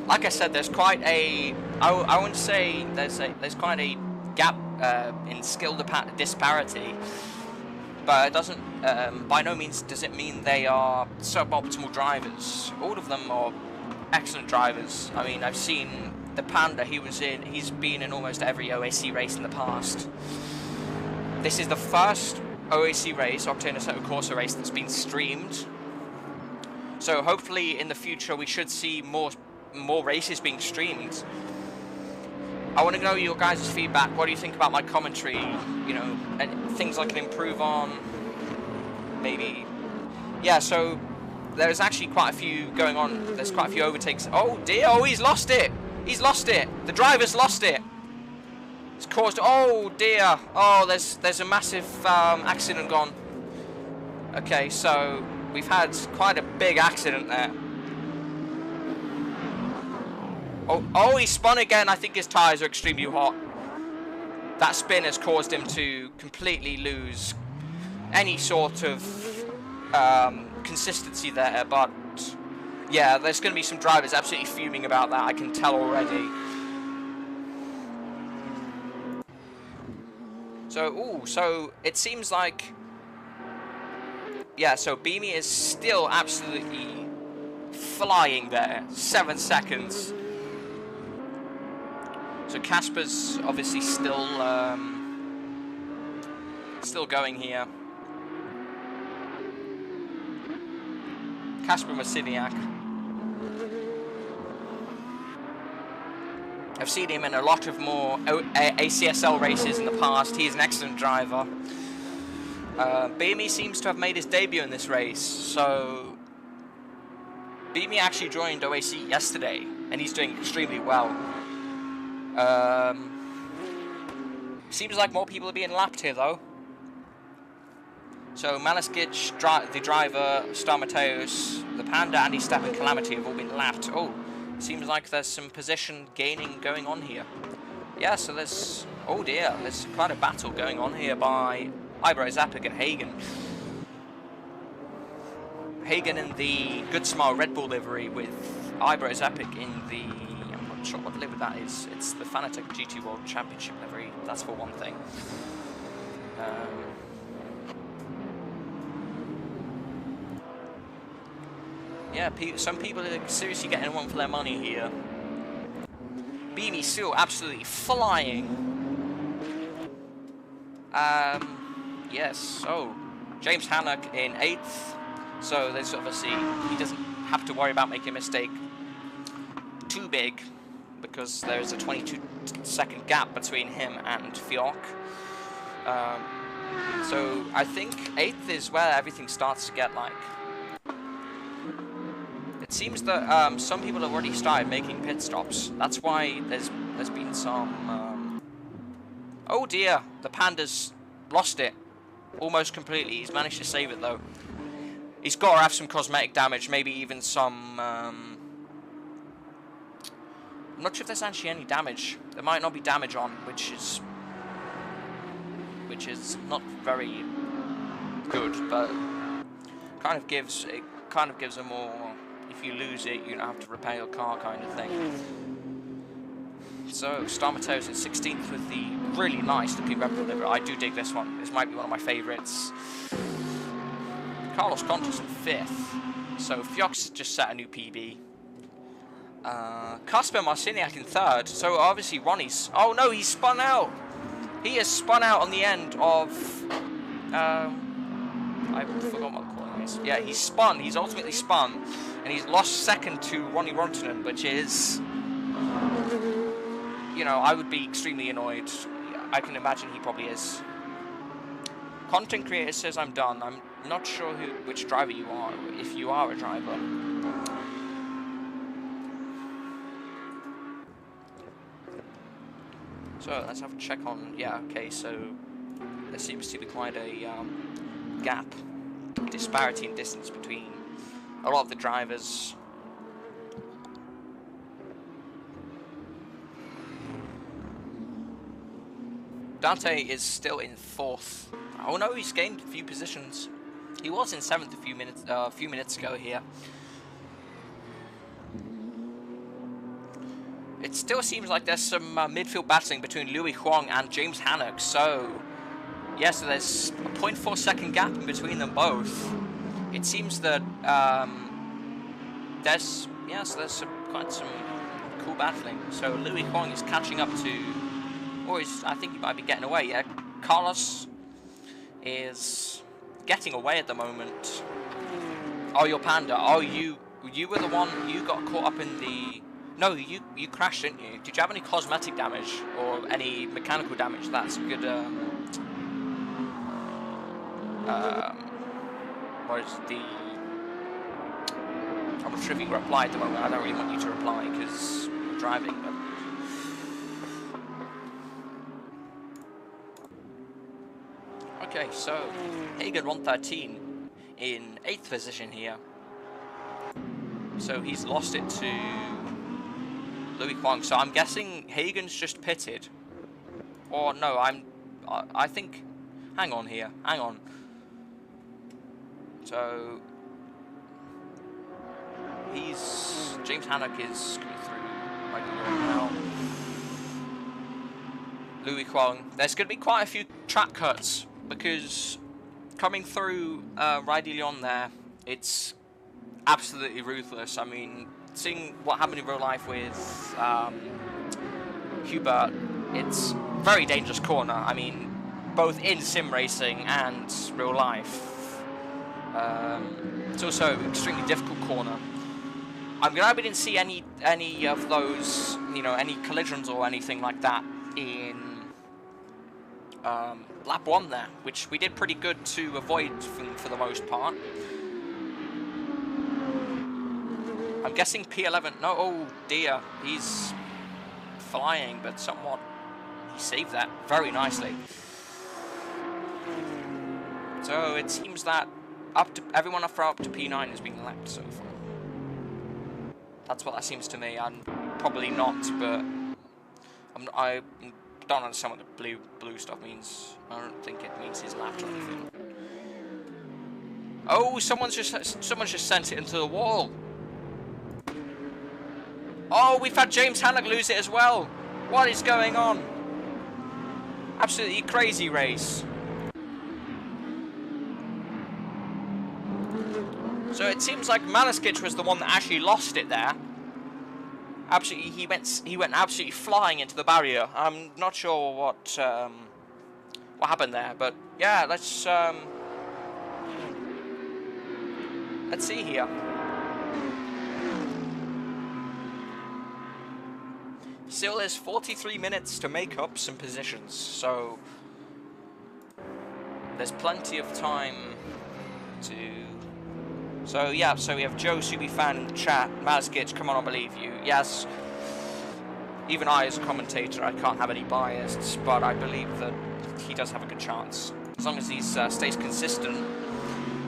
Like I said, there's quite a, I wouldn't say there's quite a gap in skill disparity, but it doesn't, by no means does it mean they are suboptimal drivers. All of them are excellent drivers. I mean, I've seen the Panda he's been in almost every OAC race in the past. This is the first OAC race, Octane Assetto Corsa race, that's been streamed. So hopefully in the future we should see more races being streamed. I want to know your guys' feedback. What do you think about my commentary? You know, and things I can improve on. Maybe. Yeah, so there's actually quite a few going on. There's quite a few overtakes. Oh dear, oh, he's lost it. He's lost it. The driver's lost it. It's caused, oh dear. Oh, there's a massive accident gone. Okay, so we've had quite a big accident there. Oh, he spun again. I think his tyres are extremely hot. That spin has caused him to completely lose any sort of consistency there. But yeah, there's going to be some drivers absolutely fuming about that. I can tell already. So it seems like, yeah, so Beamy is still absolutely flying there. 7 seconds. So Kasper's obviously still going here. Kasper Mosiniak. I've seen him in a lot of more ACSL races in the past. He's an excellent driver. Beamy seems to have made his debut in this race. So Beamy actually joined OAC yesterday, and he's doing extremely well. Seems like more people are being lapped here, though. So Malaskic, the driver, Star Mateos, the Panda, Andy Stapp, and Calamity have all been lapped. Oh, seems like there's some position gaining going on here. Yeah, so there's, oh dear, there's quite a battle going on here by Eyebrows Epic and Hagen. Hagen in the Good Smile Red Bull livery with Eyebrows Epic in the, I'm not sure what livery that is. It's the Fanatec GT World Championship livery, that's for one thing. Yeah, some people are seriously getting one for their money here. Beamy still absolutely flying. Yes, so James Hannock in 8th. So there's obviously, he doesn't have to worry about making a mistake too big, because there's a 22-second gap between him and Fjok. So I think 8th is where everything starts to get like. It seems that some people have already started making pit stops. That's why there's been some. Oh dear, the Panda's lost it almost completely. He's managed to save it though. He's got to have some cosmetic damage, maybe even some. I'm not sure if there's actually any damage. There might not be damage on, which is not very good, but kind of gives a more. If you lose it, you don't have to repair your car kind of thing. So Star Mateo's in 16th with the really nice looking Red Bull livery. I do dig this one. This might be one of my favourites. Carlos Contos in 5th. So Fiox just set a new PB. Kasper Marciniak in 3rd. So obviously Ronnie's. Oh no, he's spun out. He has spun out on the end of. I forgot what the corner is. Yeah, he's spun. He's ultimately spun, and he's lost 2nd to Ronnie Rontonen, which is. You know, I would be extremely annoyed. I can imagine he probably is. Content creator says I'm done. I'm not sure which driver you are, if you are a driver. So let's have a check on. Yeah, okay. So there seems to be quite a gap, disparity in distance between a lot of the drivers. Dante is still in 4th. Oh no, he's gained a few positions. He was in 7th a few minutes ago here. It still seems like there's some midfield battling between Louis Huang and James Hannock. So, yeah, so there's a 0.4 second gap in between them both. It seems that there's quite some cool battling. So Louis Huang is catching up to. Or I think he might be getting away. Yeah, Carlos is getting away at the moment. Oh, your Panda. Oh, you were the one. You got caught up in the. No, you crashed, didn't you? Did you have any cosmetic damage or any mechanical damage? That's good. What is the? I'm not sure if you can reply at the moment. I don't really want you to reply because you're driving. But okay, so Hagen 113 in 8th position here. So he's lost it to Louis Huang. So I'm guessing Hagen's just pitted. Or no, I think. Hang on here. Hang on. So James Hannock is coming through right now. Louis Huang. There's going to be quite a few track cuts. Because coming through Ride de Lyon there, it's absolutely ruthless. I mean, seeing what happened in real life with Hubert, it's very dangerous corner. I mean, both in sim racing and real life. It's also an extremely difficult corner. I'm glad we didn't see any of those, any collisions or anything like that in lap 1 there, which we did pretty good to avoid for the most part. I'm guessing P11. No, oh dear, he's flying, but somewhat he saved that very nicely. So it seems that everyone up to P9 has been lapped so far. That's what that seems to me. I'm probably not, but I don't understand what the blue stuff means. I don't think it means he's lapped or anything. Oh, someone's just sent it into the wall. Oh, we've had James Hannock lose it as well. What is going on? Absolutely crazy race. So it seems like Malaskic was the one that actually lost it there. Absolutely, he went absolutely flying into the barrier. I'm not sure what happened there, but yeah, let's see here. Still there's 43 minutes to make up some positions, so there's plenty of time to... So yeah, so we have Joe Subifan in the chat. Mazgic, come on, I believe you. Yes, even I as a commentator, I can't have any bias, but I believe that he does have a good chance. As long as he stays consistent,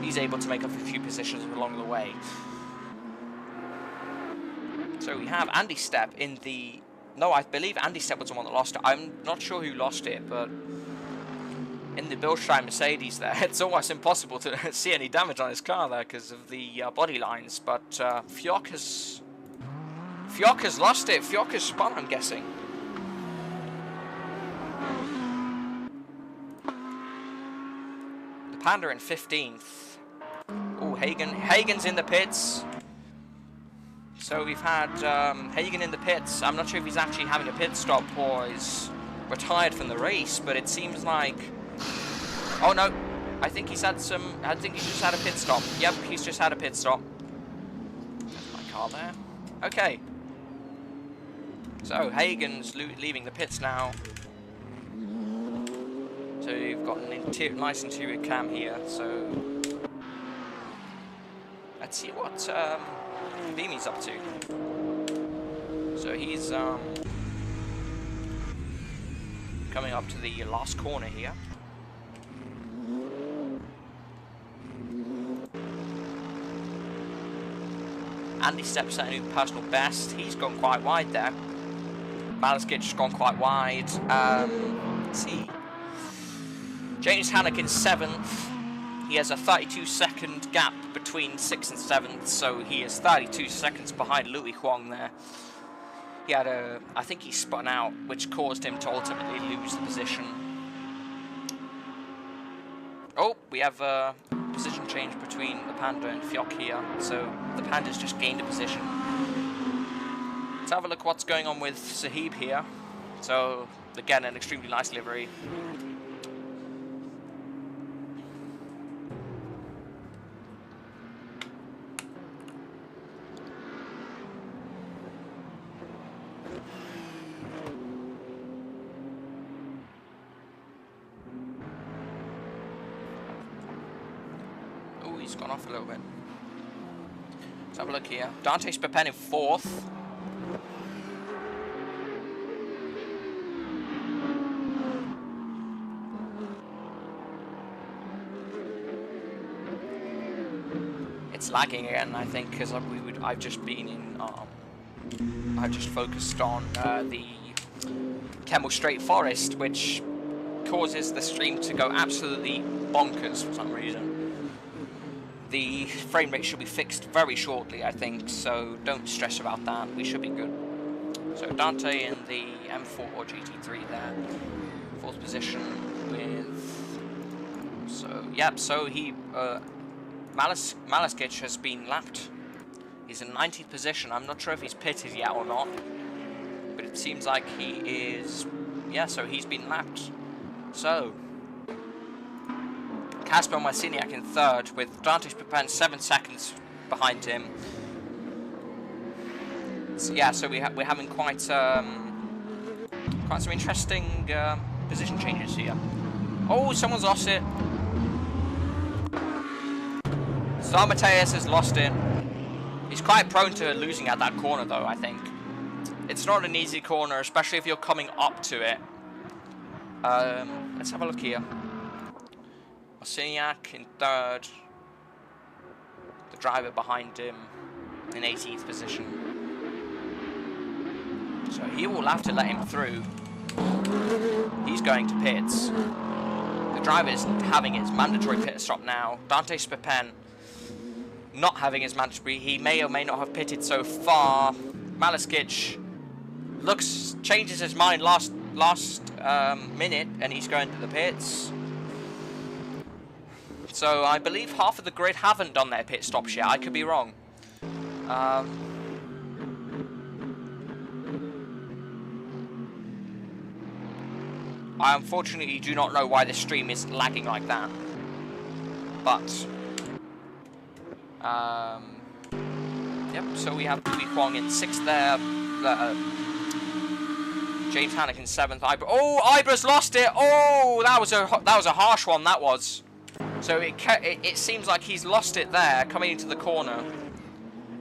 he's able to make up a few positions along the way. So we have Andy Stepp in the... No, I believe Andy Stepp was the one that lost it. I'm not sure who lost it, but in the Bilstein Mercedes there, it's almost impossible to see any damage on his car there because of the body lines. But Fjock has lost it. Fjock has spun, I'm guessing. The Panda in 15th. Oh, Hagen's in the pits. So we've had Hagen in the pits. I'm not sure if he's actually having a pit stop or is retired from the race, but it seems like... Oh no, I think he's just had a pit stop. Yep, he's just had a pit stop. There's my car there. Okay. So Hagen's leaving the pits now. So you've got a nice interior cam here. So let's see what Beamy's up to. So he's coming up to the last corner here. Andy Stepp set a new personal best. He's gone quite wide there. Maleskic's gone quite wide. Let's see. James Hannock in 7th. He has a 32-second gap between 6th and 7th, so he is 32 seconds behind Louis Huang there. He had I think he spun out, which caused him to ultimately lose the position. Oh, we have a position change between the Panda and Fjock here, so the Panda's just gained a position. Let's have a look what's going on with Sahib here. So, again, an extremely nice livery. He's gone off a little bit. Let's have a look here. Dante Spa-Francorchamps in 4th. It's lagging again, I think, because I've just been in. I've just focused on the Kemmel Straight Forest, which causes the stream to go absolutely bonkers for some reason. The frame rate should be fixed very shortly, I think, so don't stress about that. We should be good. So Dante in the M4 or GT3 there, 4th position with... So, yep, so he... Maleskich has been lapped. He's in 19th position. I'm not sure if he's pitted yet or not, but it seems like he is... Yeah, so he's been lapped. So... Kasper Marciniak in 3rd, with Dante Spa-Francorchamps 7 seconds behind him. So, yeah, so we're having quite some interesting position changes here. Oh, someone's lost it. Star Mateus has lost it. He's quite prone to losing at that corner, though, I think. It's not an easy corner, especially if you're coming up to it. Let's have a look here. Marciniak in 3rd, the driver behind him in 18th position. So he will have to let him through. He's going to pits. The driver is having his mandatory pit stop now. Dante Spa-Francorchamps not having his mandatory. He may or may not have pitted so far. Maleskich changes his mind last minute, and he's going to the pits. So I believe half of the grid haven't done their pit stops yet. I could be wrong. I unfortunately do not know why the stream is lagging like that. But yep. So we have Louis Huang in 6th there. James Hannock in 7th. Oh, Ibra's lost it. Oh, that was a harsh one. That was. So it seems like he's lost it there, coming into the corner,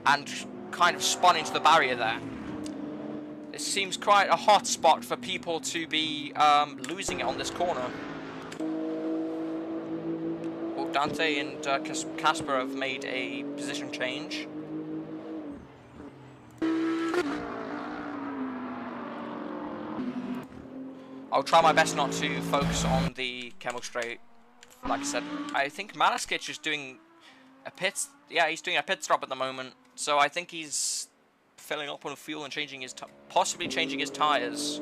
and kind of spun into the barrier there. It seems quite a hot spot for people to be losing it on this corner. Well, Dante and Casper have made a position change. I'll try my best not to focus on the Kemmel Straight. Like I said, I think Malaskic is doing a pit. Yeah, he's doing a pit stop at the moment. So I think he's filling up on fuel and changing his, possibly changing his tires.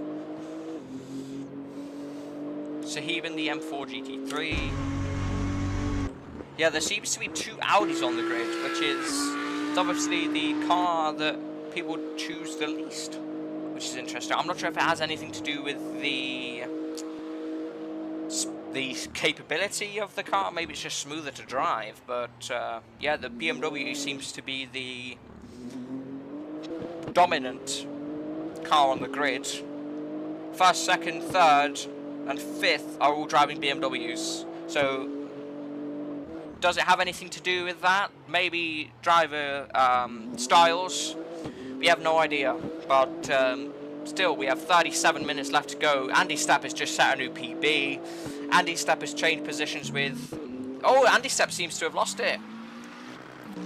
Sahib in the M4 GT3. Yeah, there seems to be 2 Audis on the grid, which is obviously the car that people choose the least, which is interesting. I'm not sure if it has anything to do with the capability of the car. Maybe it's just smoother to drive, but yeah, the BMW seems to be the dominant car on the grid. 1st, 2nd, 3rd and 5th are all driving BMWs. So does it have anything to do with that? Maybe driver styles? We have no idea, but still, we have 37 minutes left to go. Andy Stapp has just set a new PB. Andy Stapp has changed positions with... Oh, Andy Stapp seems to have lost it.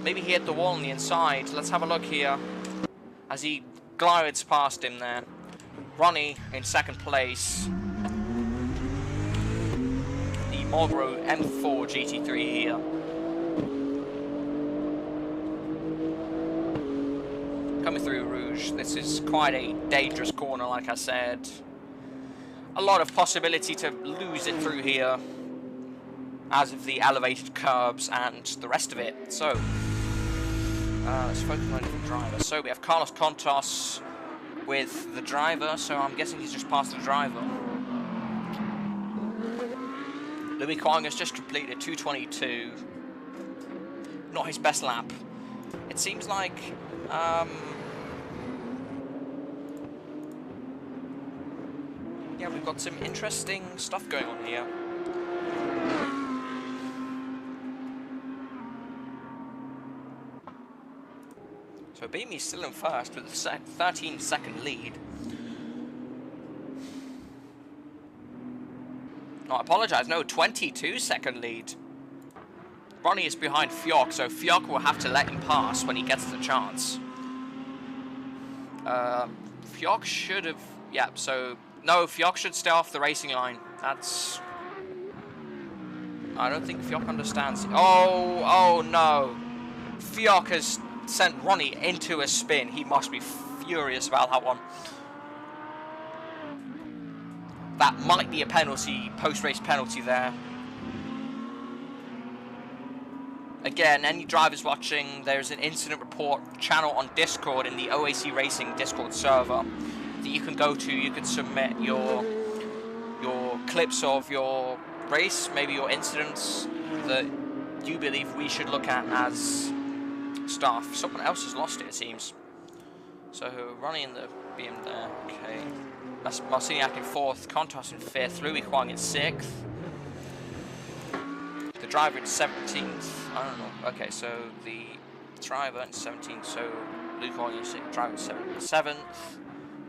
Maybe he hit the wall on the inside. Let's have a look here as he glides past him there. Ronnie in 2nd place. The Marlboro M4 GT3 here. Coming through Rouge. This is quite a dangerous corner, like I said. A lot of possibility to lose it through here, as of the elevated curbs and the rest of it. So, let's focus on the driver. So we have Carlos Contos with the driver, so I'm guessing he's just passed the driver. Louis Kwong has just completed 2:22. Not his best lap. It seems like... yeah, we've got some interesting stuff going on here. So Beamy's still in 1st with a 13-second lead. No, I apologise, no, 22-second lead. Ronnie is behind Fjock, so Fjock will have to let him pass when he gets the chance. Fjock should have... yeah, so... no, Fjock should stay off the racing line. That's... I don't think Fjock understands. Oh no. Fjock has sent Ronnie into a spin. He must be furious about that one. That might be a penalty, post-race penalty there. Again, any drivers watching, there's an incident report channel on Discord in the OAC Racing Discord server that you can go to. You can submit your clips of your race, maybe your incidents that you believe we should look at as staff. Someone else has lost it, it seems. So Ronnie in the BM there. Okay, that's Marciniak in 4th, Contos in 5th, Louis Huang in 6th. The driver in 17th. I don't know. Okay, so the driver in 17th. So Louis Huang in 6th, driver in 7th.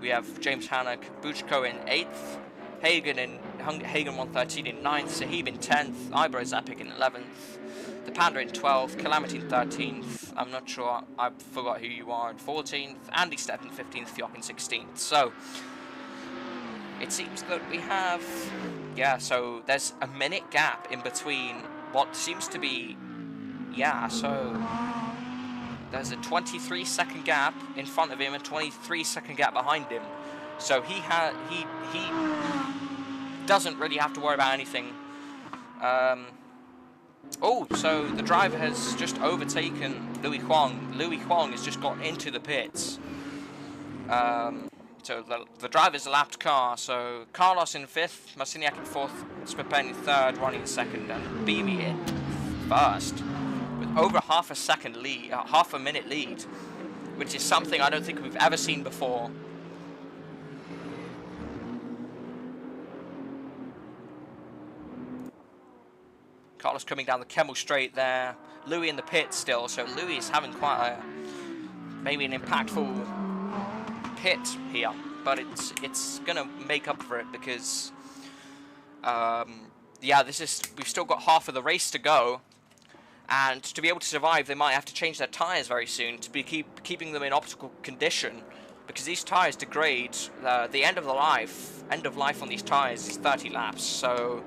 We have James Hannock, Buchko in 8th, Hagen 113 in 9th, Sahib in 10th, Ibro Zapik in 11th, the Panda in 12th, Calamity in 13th, I'm not sure, I forgot who you are, in 14th, Andy Stepp in 15th, Fjock in 16th. So, it seems that we have, yeah, so there's a minute gap in between what seems to be, yeah, so... there's a 23-second gap in front of him and 23-second gap behind him. So he doesn't really have to worry about anything. Oh, so the driver has just overtaken Louis Huang. Louis Huang has just got into the pits. So the driver's a lapped car. So Carlos in 5th, Marciniak in 4th, Spipen in 3rd, Ronnie in 2nd, and Beamy in 1st. Over half a minute lead, which is something I don't think we've ever seen before. Carlos coming down the Kemmel straight there. Louis in the pit still, so Louis is having quite a, maybe an impactful pit here, but it's gonna make up for it because yeah, we've still got half of the race to go, and to be able to survive they might have to change their tires very soon to be keeping them in optimal condition, because these tires degrade. The end of life on these tires is 30 laps, so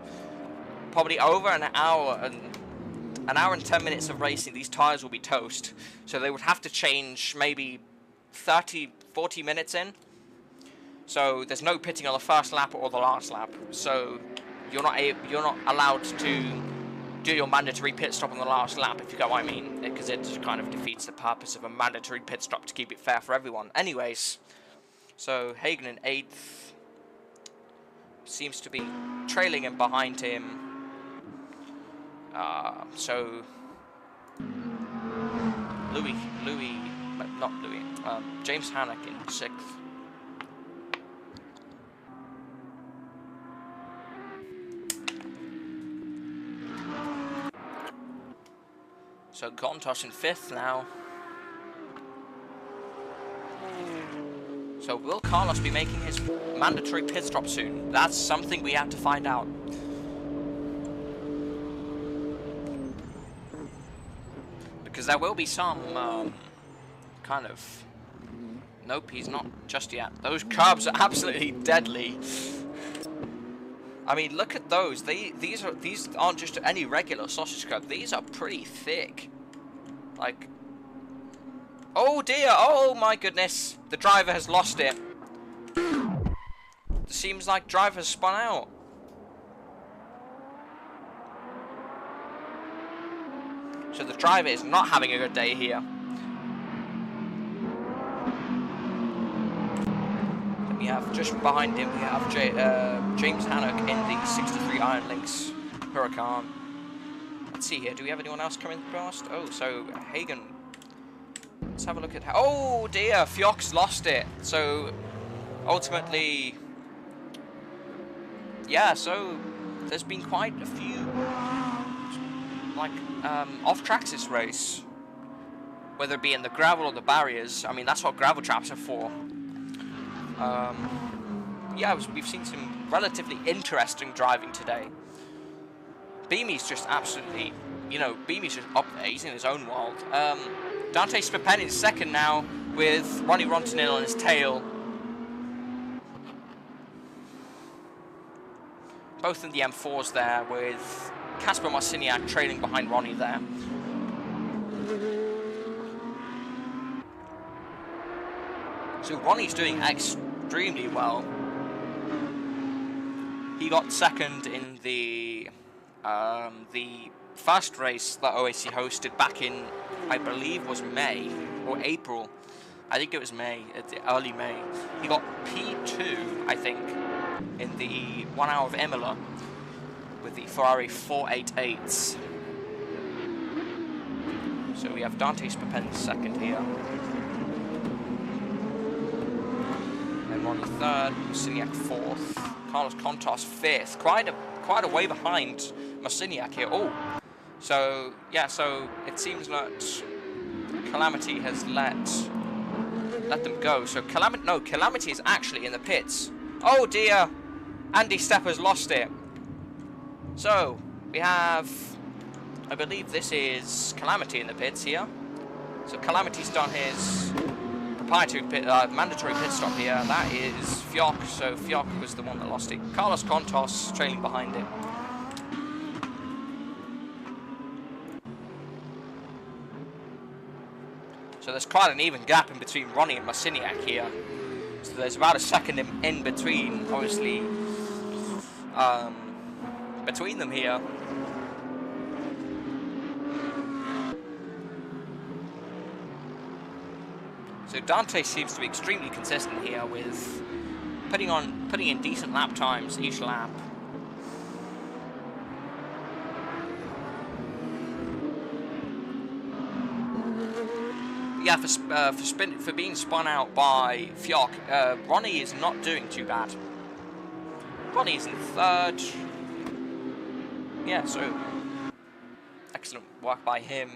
probably over an hour and 10 minutes of racing these tires will be toast, so they would have to change maybe 30-40 minutes in. So there's no pitting on the first lap or the last lap, so you're not allowed to do your mandatory pit stop on the last lap, if you get what I mean, because it just kind of defeats the purpose of a mandatory pit stop to keep it fair for everyone. Anyways, so Hagen in 8th, seems to be trailing him behind him. So James Hannock in 6th. So Contos in 5th now. So will Carlos be making his mandatory pit stop soon? That's something we have to find out. Because there will be some kind of... Nope, he's not just yet. Those curbs are absolutely deadly. I mean, look at those. These aren't just any regular sausage curb. These are pretty thick. Like, oh dear! Oh my goodness! The driver has lost it. It seems like driver's spun out. So the driver is not having a good day here. Then we have just behind him, we have James Hannock in the 63 Iron Lynx Huracan. Let's see here, do we have anyone else coming past? Oh, so Hagen. Let's have a look at how... Oh dear, Fjock's lost it. So ultimately, yeah, so there's been quite a few like off tracks this race, whether it be in the gravel or the barriers. I mean, that's what gravel traps are for. Yeah, we've seen some relatively interesting driving today. Beamy's just absolutely, you know, Beamy's just up there. He's in his own world. Dante Spapen is 2nd now with Ronnie Rontanil on his tail. Both in the M4s there, with Kasper Marciniak trailing behind Ronnie there. So Ronnie's doing extremely well. He got 2nd in the first race that OAC hosted back in, I believe, was May or April. I think it was May, early May. He got P2, I think, in the 1 hour of Imola with the Ferrari 488s. So we have Dante Spapen 2nd here. Then Ronnie 3rd, Marciniak 4th, Carlos Contos 5th. Quite a way behind Marciniak here. Oh, so yeah, so it seems that Calamity has let them go. So Calamity is actually in the pits. Oh dear, Andy Stepper's lost it. So we have, I believe this is Calamity in the pits here. So Calamity's done his proprietary mandatory pit stop here. That is Fjock. So Fjock was the one that lost it. Carlos Contos trailing behind it. So there's quite an even gap in between Ronnie and Marciniak here. So there's about a second in between, obviously, between them here. So Dante seems to be extremely consistent here with putting in decent lap times each lap. Yeah, for being spun out by Fjock, Ronnie is not doing too bad. Ronnie is in 3rd. Yeah, so excellent work by him.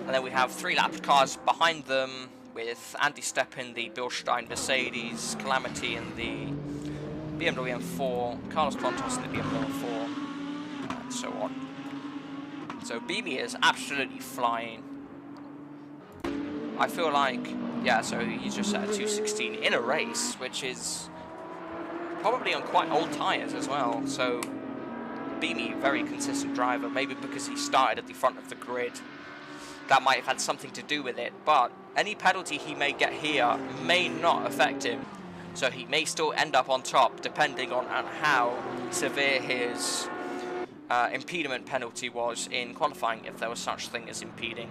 And then we have 3 lap cars behind them, with Andy Stepp in the Bilstein Mercedes, Calamity in the BMW M4, Carlos Contos in the BMW M4, and so on. So Beamy is absolutely flying. I feel like, yeah, so he's just at a 216 in a race, which is probably on quite old tyres as well. So Beamy, very consistent driver, maybe because he started at the front of the grid. That might have had something to do with it, but any penalty he may get here may not affect him. So he may still end up on top, depending on how severe his impediment penalty was in qualifying, if there was such thing as impeding.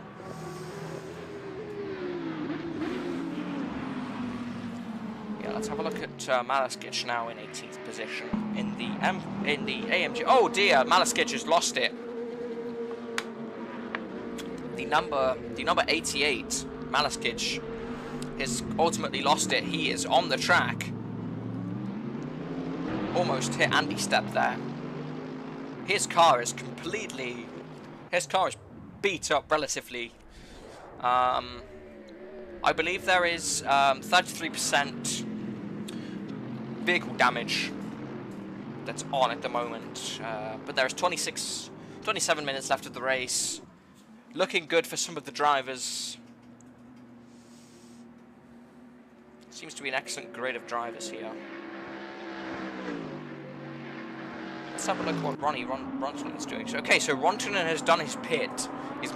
Yeah, let's have a look at Malaskic now in 18th position in the AMG. Oh dear, Malaskic has lost it. The number 88, Malaskic, has ultimately lost it. He is on the track. Almost hit Andy Stepp there. His car is beat up relatively. I believe there is 33% vehicle damage that's on at the moment. But there is 27 minutes left of the race. Looking good for some of the drivers. Seems to be an excellent grid of drivers here. Let's have a look what Rontunen is doing. So, okay, so Rontunen has done his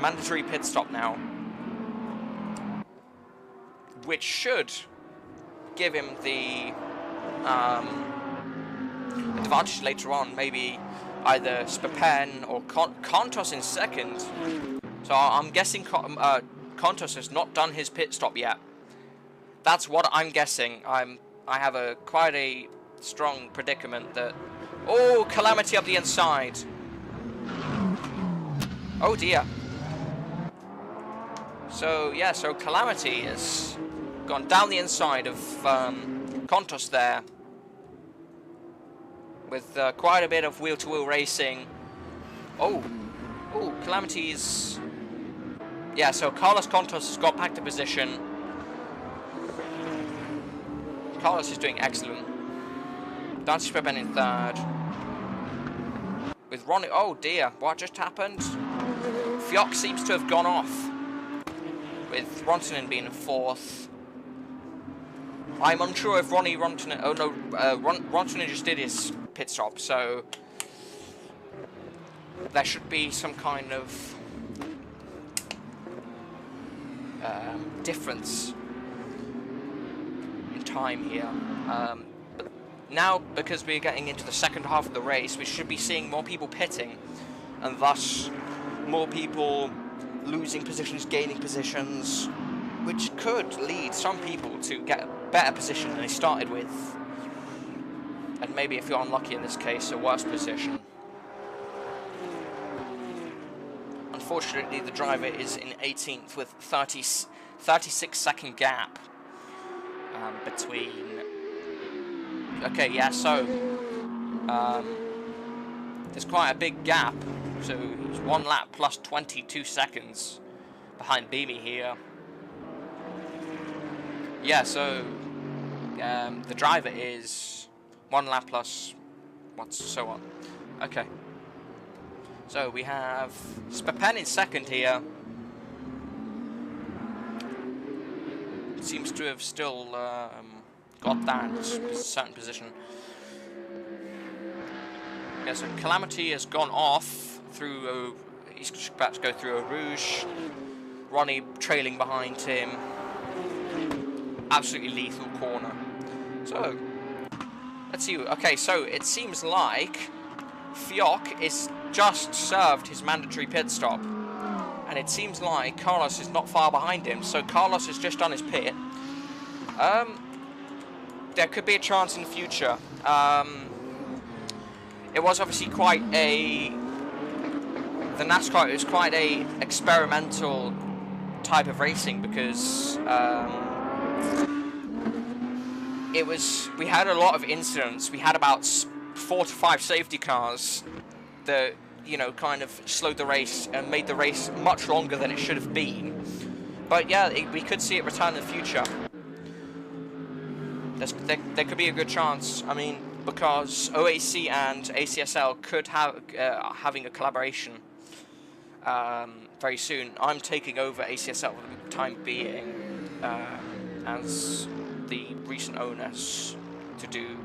mandatory pit stop now, which should give him the advantage later on. Maybe either Spa-Pen or Contos in second. So I'm guessing Contos has not done his pit stop yet. That's what I'm guessing. I have quite a strong predicament that... Oh, Calamity up the inside. Oh dear. So yeah, so Calamity has gone down the inside of Contos there, with quite a bit of wheel-to-wheel racing. Oh, Calamity's... Yeah, so Carlos Contos has got back to position. Carlos is doing excellent. Dante Spa-Pen in third. With Ronnie... Oh dear, what just happened? Fioc seems to have gone off, with Rontunen being fourth. I'm unsure if Rontunen... Oh no, Rontunen just did his pit stop, so... There should be some kind of... difference in time here. But now, because we're getting into the second half of the race, we should be seeing more people pitting, and thus more people losing positions, gaining positions, which could lead some people to get a better position than they started with, and maybe, if you're unlucky in this case, a worse position. Unfortunately, the driver is in 18th with 36-second gap between... Okay, yeah, so there's quite a big gap. So he's 1 lap plus 22 seconds behind Beamy here. Yeah, so the driver is 1 lap plus so on. Okay. So we have Spa-Pen in second here. Seems to have still got that certain position. Yeah, so Calamity has gone off through. He's about to go through a Rouge. Ronnie trailing behind him. Absolutely lethal corner. So let's see. Okay, so it seems like Fioc is just served his mandatory pit stop, and it seems like Carlos is not far behind him. So Carlos has just done his pit. There could be a chance in the future. It was obviously quite a... The NASCAR is quite a experimental type of racing, because it was... We had a lot of incidents. We had about 4 to 5 safety cars that you know, kind of slowed the race and made the race much longer than it should have been. But yeah, we could see it return in the future. There could be a good chance. I mean, because OAC and ACSL could have having a collaboration very soon. I'm taking over ACSL for the time being as the recent owners to do.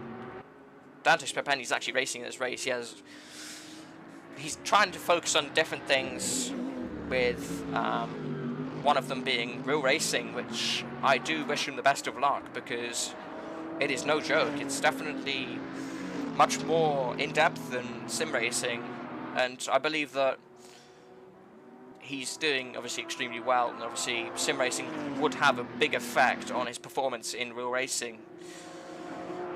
Dante Spepenni's actually racing this race. He's trying to focus on different things, with one of them being real racing, which I do wish him the best of luck, because it is no joke. It's definitely much more in-depth than sim racing, and I believe that he's doing obviously extremely well, and obviously sim racing would have a big effect on his performance in real racing.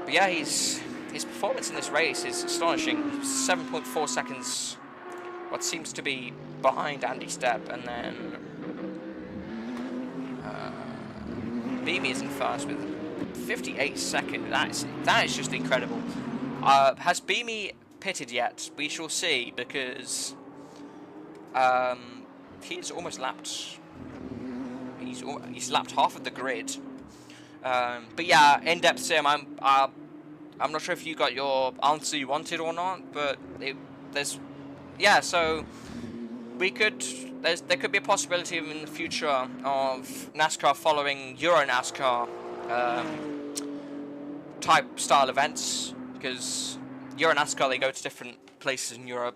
But yeah, his performance in this race is astonishing. 7.4 seconds, what seems to be behind Andy Stepp, and then Beamy is in first with 58 seconds. That is just incredible. Has Beamy pitted yet? We shall see, because he's almost lapped. He's lapped half of the grid. But yeah, in-depth sim. I'm not sure if you got your answer you wanted or not, but so there could be a possibility in the future of NASCAR following Euro NASCAR type style events, because Euro NASCAR, they go to different places in Europe.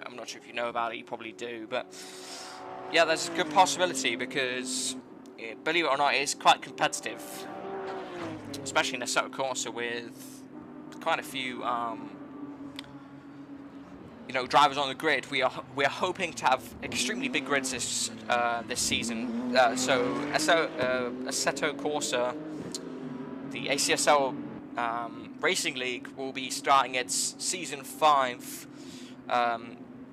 I'm not sure if you know about it, you probably do, but yeah, there's a good possibility, because believe it or not, it is quite competitive, especially in Assetto Corsa, with quite a few drivers on the grid. We are hoping to have extremely big grids this season. So Assetto Corsa, the ACSL Racing League, will be starting its Season 5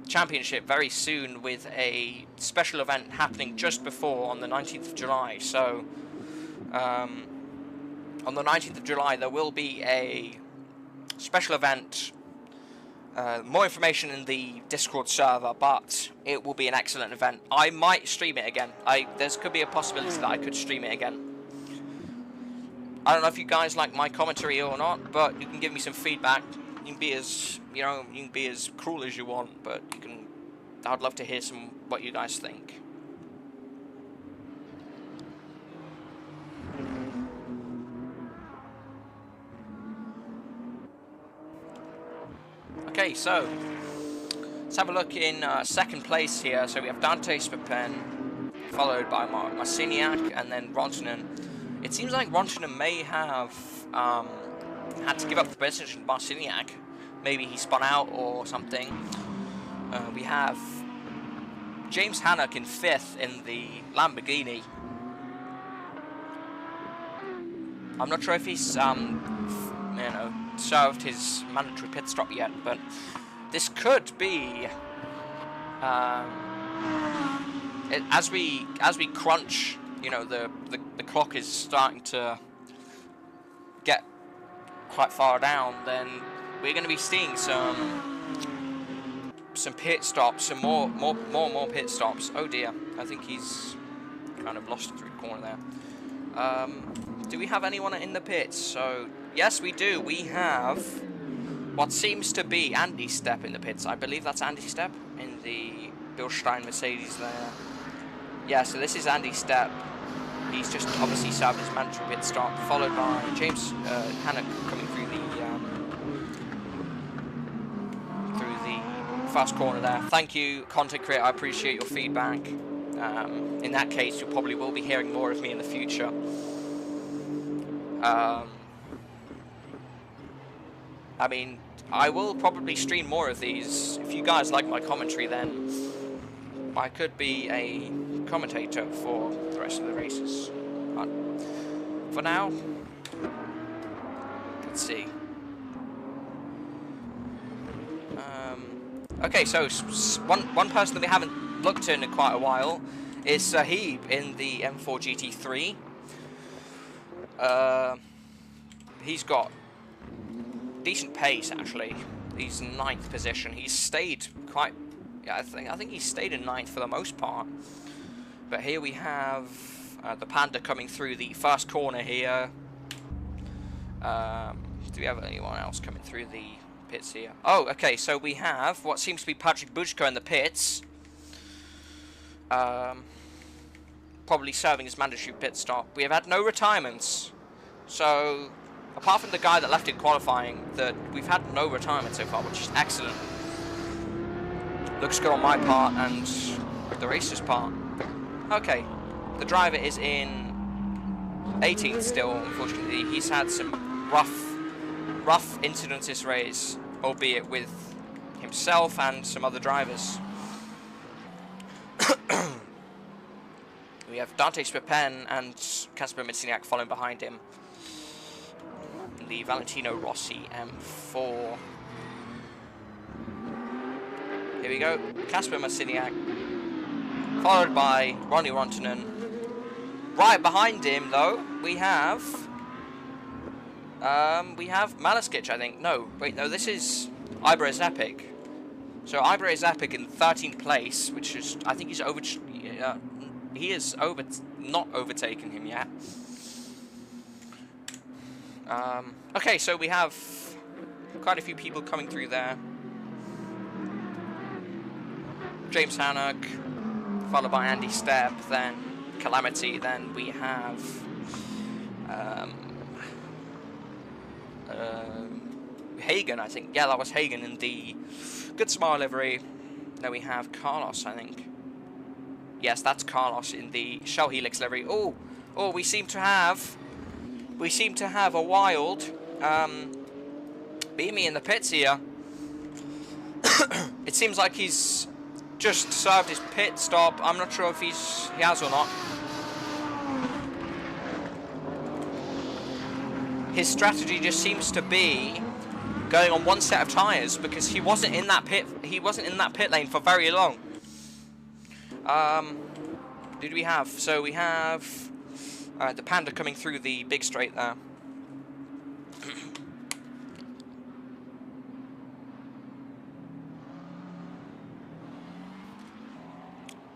championship very soon, with a special event happening just before on the 19th of July. So on the 19th of July there will be a special event. More information in the Discord server, but it will be an excellent event. I might stream it again. There could be a possibility that I could stream it again. I don't know if you guys like my commentary or not, but you can give me some feedback. You can be as cruel as you want, but I'd love to hear what you guys think. Okay, so let's have a look in second place here. So we have Dante Spepen, followed by Marciniak, and then Rontunen. It seems like Rontunen may have had to give up the position to Marciniak. Maybe he spun out or something. We have James Hannock in 5th in the Lamborghini. I'm not sure if he's served his mandatory pit stop yet, but this could be as we crunch. The clock is starting to get quite far down. Then we're going to be seeing some pit stops, some more pit stops. Oh dear, I think he's kind of lost it through the corner there. Do we have anyone in the pits? So yes, we do. We have what seems to be Andy Stepp in the pits. I believe that's Andy Stepp in the Bilstein Mercedes there. Yeah, so this is Andy Stepp. He's just obviously served his mandatory pit stop, followed by James Hannock coming through the fast corner there. Thank you, content creator. I appreciate your feedback. In that case, you probably will be hearing more of me in the future. I mean, I will probably stream more of these. If you guys like my commentary, then I could be a commentator for the rest of the races. But for now, let's see. Okay, so one person that we haven't looked in quite a while is Sahib in the M4 GT3. He's got decent pace, actually. He's 9th position. He's stayed quite... Yeah, I think he's stayed in 9th for the most part. But here we have the Panda coming through the first corner here. Do we have anyone else coming through the pits here? Oh, okay, so we have what seems to be Patrick Buchko in the pits. Probably serving his mandatory pit stop. We have had no retirements. So, apart from the guy that left in qualifying, we've had no retirement so far, which is excellent. Looks good on my part and the racer's part. Okay, the driver is in 18th still, unfortunately. He's had some rough incidents this race, albeit with himself and some other drivers. We have Dante Spa-Francorchamps and Kasper Miciniak following behind him. The Valentino Rossi M4. Here we go, Kasper Miciniak, followed by Ronnie Rontunen. Right behind him, though, we have Malaskic, I think. No, wait, no, this is Ibrez Epic. So Ibrez Epic in 13th place, which is, I think he's not overtaken him yet. Okay, so we have quite a few people coming through there. James Hannock, followed by Andy Stepp, then Calamity, then we have Hagen, I think. Yeah, that was Hagen in the Good Smile livery. Then we have Carlos, I think. Yes, that's Carlos in the Shell Helix livery. Oh, we seem to have a wild Beamy in the pits here. It seems like he's just served his pit stop. I'm not sure if he has or not. His strategy just seems to be going on one set of tyres because he wasn't in that pit lane for very long. Who do we have? So we have the Panda coming through the big straight there.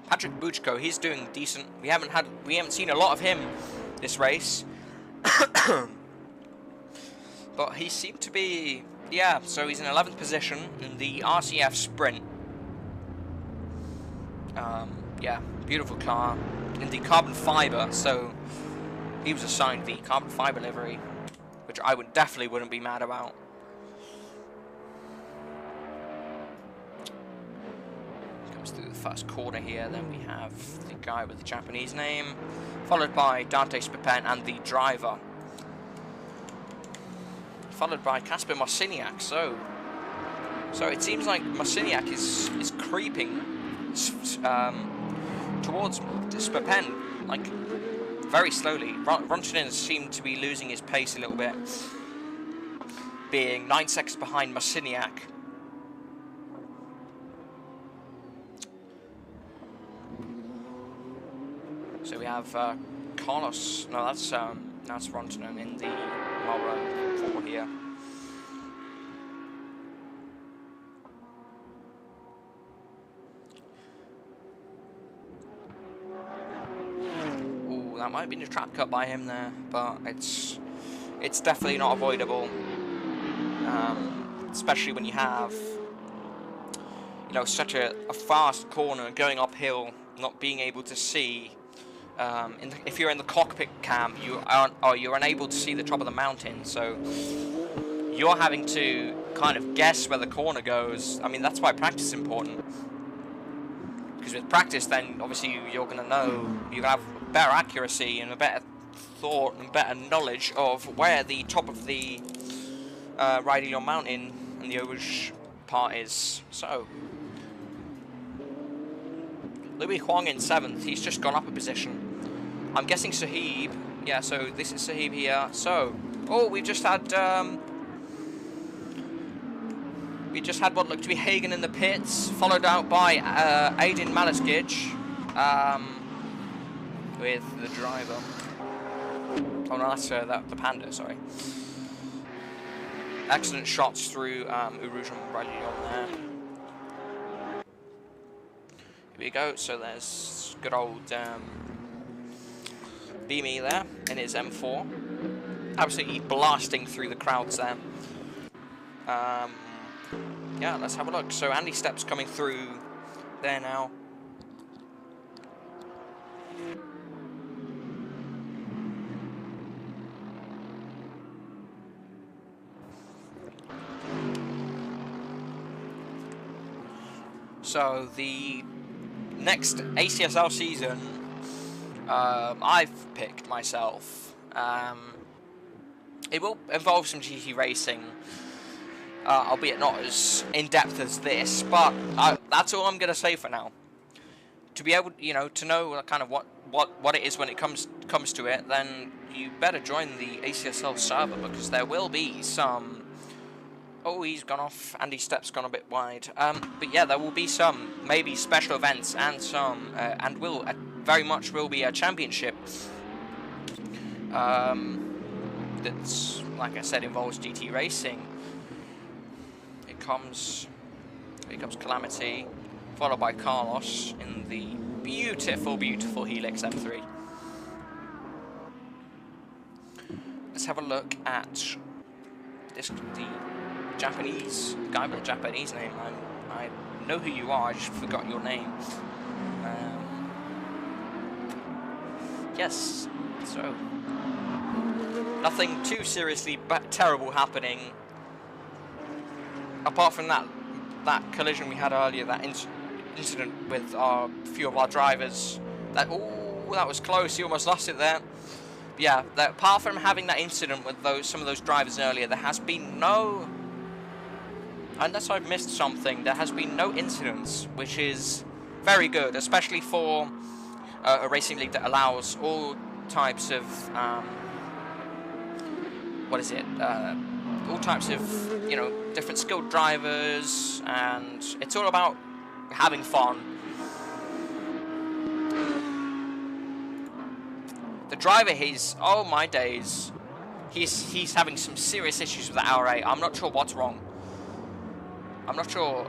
Patrick Buchko, he's doing decent. We haven't seen a lot of him this race. But he seemed to be, yeah, so he's in 11th position in the RCF Sprint. Yeah, beautiful car in the carbon fiber, so he was assigned the carbon fiber livery, which I definitely wouldn't be mad about. Comes through the first corner here, then we have the guy with the Japanese name, followed by Dante Spa-Francorchamps and the driver, followed by Kasper Miciniak. So it seems like Miciniak is creeping towards Spa-Francorchamps, like very slowly. Rontunen seemed to be losing his pace a little bit, being 9 seconds behind Miciniak. So we have Carlos. No, that's Rontunen in the Marlboro 4 here. Ooh, that might have been a trap cut by him there, but it's definitely not avoidable. Especially when you have, you know, such a fast corner going uphill, not being able to see. If you're in the cockpit cam, you're unable to see the top of the mountain, so you're having to kind of guess where the corner goes. I mean, that's why practice is important, because with practice, then obviously you're going to know, you have better accuracy and a better thought and better knowledge of where the top of the Radial mountain and the Auge part is. So Louis Huang in 7th, he's just gone up a position. I'm guessing Sahib. Yeah, so this is Sahib here. So, we've just had what looked to be Hagen in the pits, followed out by Aiden Malaskic with the driver. Oh no, that's the Panda. Sorry. excellent shots through Rouge and Rayon there. Here we go. So there's good old Beamy there in his M4. Absolutely blasting through the crowds there. Yeah, let's have a look. So Andy Stepp's coming through there now. So the next ACSL season, I've picked myself. It will involve some GT racing, albeit not as in depth as this. But that's all I'm going to say for now. To be able, to know kind of what it is when it comes to it, then you better join the ACSL server, because there will be some. Oh, he's gone off. Andy Stepp's gone a bit wide. But yeah, there will be some maybe special events and some, and very much will be a championship. That's, like I said, involves GT racing. Here comes Calamity, followed by Carlos in the beautiful, beautiful Helix M3. Let's have a look at the Japanese guy with a Japanese name. I know who you are, I just forgot your name. Yes, so nothing too seriously terrible happening, apart from that collision we had earlier, that incident with a few of our drivers. That was close. He almost lost it there. But yeah, apart from having that incident with some of those drivers earlier, there has been no, unless I've missed something, there has been no incidents, which is very good, especially for a racing league that allows all types of all types of different skilled drivers, and it's all about having fun. The driver, oh my days, he's having some serious issues with the RA. I'm not sure what's wrong. I'm not sure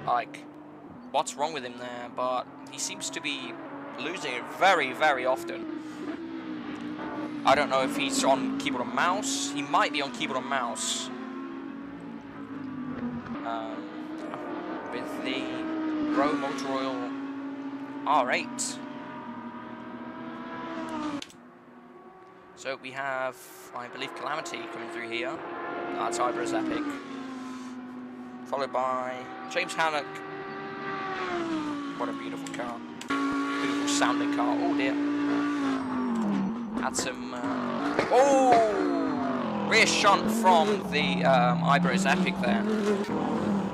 what's wrong with him there, but he seems to be losing it very, very often. I don't know if he's on keyboard and mouse. He might be on keyboard and mouse. With the Pro Motor Oil R8. So we have, I believe, Calamity coming through here. That's Ibra's Epic. Followed by James Hannock. What a beautiful car. Beautiful sounding car. Oh dear. Had some rear shunt from the Ibra's Epic there.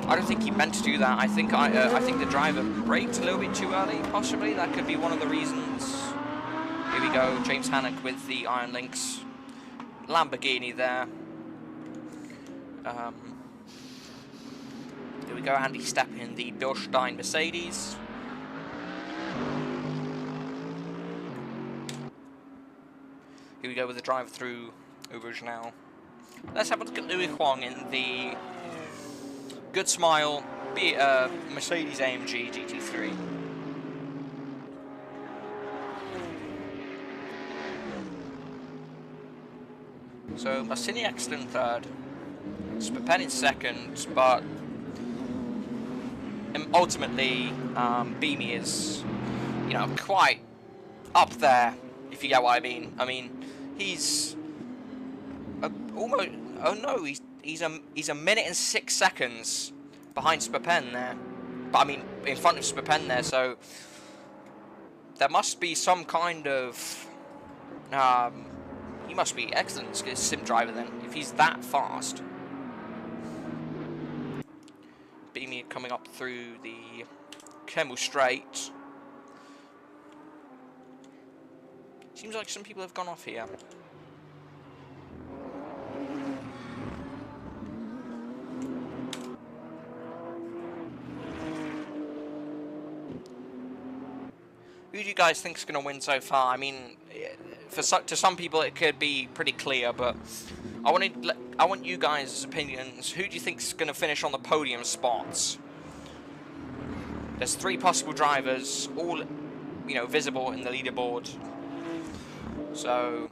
I don't think he meant to do that. I think the driver braked a little bit too early, possibly. That could be one of the reasons. Here we go, James Hannock with the Iron Lynx Lamborghini there. Here we go, Andy Stepp in the Bilstein Mercedes. Here we go with the drive through Rouge now. Let's have a look at Louis Huang in the Good Smile Mercedes AMG GT3. So Marciniak's in third, Spapen in second, but ultimately Beamy is, quite up there, if you get what I mean. I mean, he's almost. Oh no, he's a minute and 6 seconds behind Spapen there, but I mean in front of Spapen there. So there must be some kind of. He must be excellent sim driver then, if he's that fast. Beamy coming up through the Kemmel Straight. Seems like some people have gone off here. Who do you guys think is going to win so far? I mean, to some people it could be pretty clear, but I want you guys' opinions. Who do you think's going to finish on the podium spots? There's 3 possible drivers, all, you know, visible in the leaderboard. So,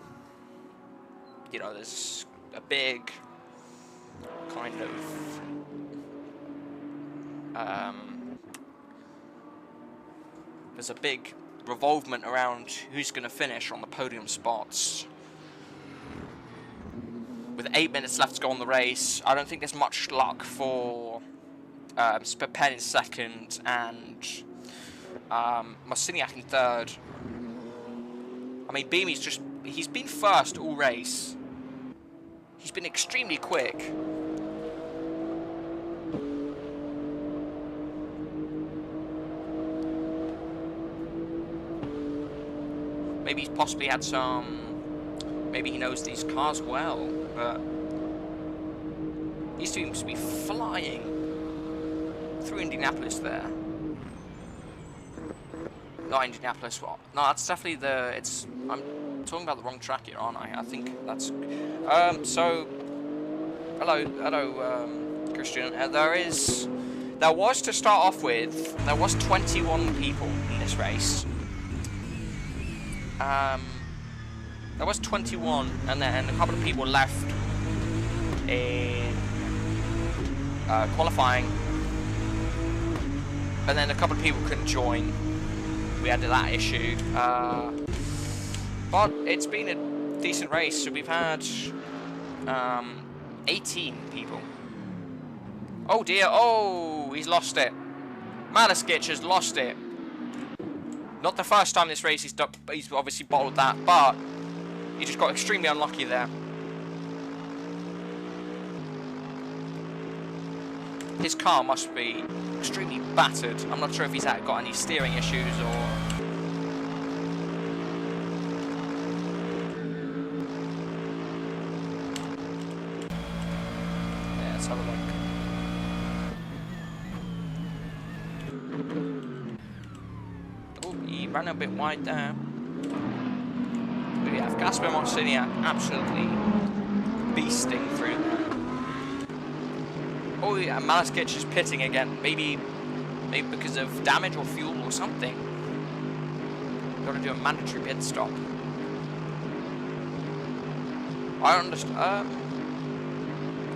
you know, there's a big kind of there's a big revolvement around who's going to finish on the podium spots. With 8 minutes left to go on the race, I don't think there's much luck for Spa-Francorchamps in second and Marciniak in third. I mean, Beamy's he's been first all race. He's been extremely quick. Maybe he's possibly had maybe he knows these cars well, but he seems to be flying through Indianapolis there. Not Indianapolis, what? No, that's definitely I'm talking about the wrong track here, aren't I? I think that's... so... Hello, Christian. There was, to start off with, there was 21 people in this race. There was 21, and then a couple of people left in qualifying, and then a couple of people couldn't join. We had that issue, but it's been a decent race. So we've had 18 people. Oh dear! Oh, he's lost it. Malaskitch has lost it. Not the first time this race he's obviously bottled that, but he just got extremely unlucky there. His car must be extremely battered. I'm not sure if he's got any steering issues or... Yeah, let's have a look. Oh, he ran a bit wide there. We have Gasper Marciniak absolutely beasting through there. Oh yeah, Malaskitch is pitting again. Maybe because of damage or fuel or something. Got to do a mandatory pit stop. I understand.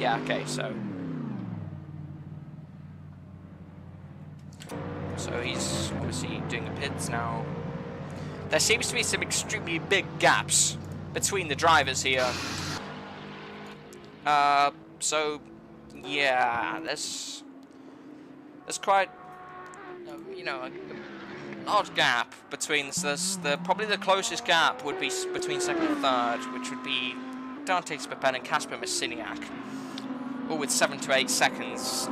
Yeah. Okay. So he's obviously doing the pits now. There seems to be some extremely big gaps between the drivers here. So yeah, there's quite you know, a large gap between. So probably the closest gap would be between second and third, which would be Dante Spa-Francorchamps and Casper Marciniak, all with 7 to 8 seconds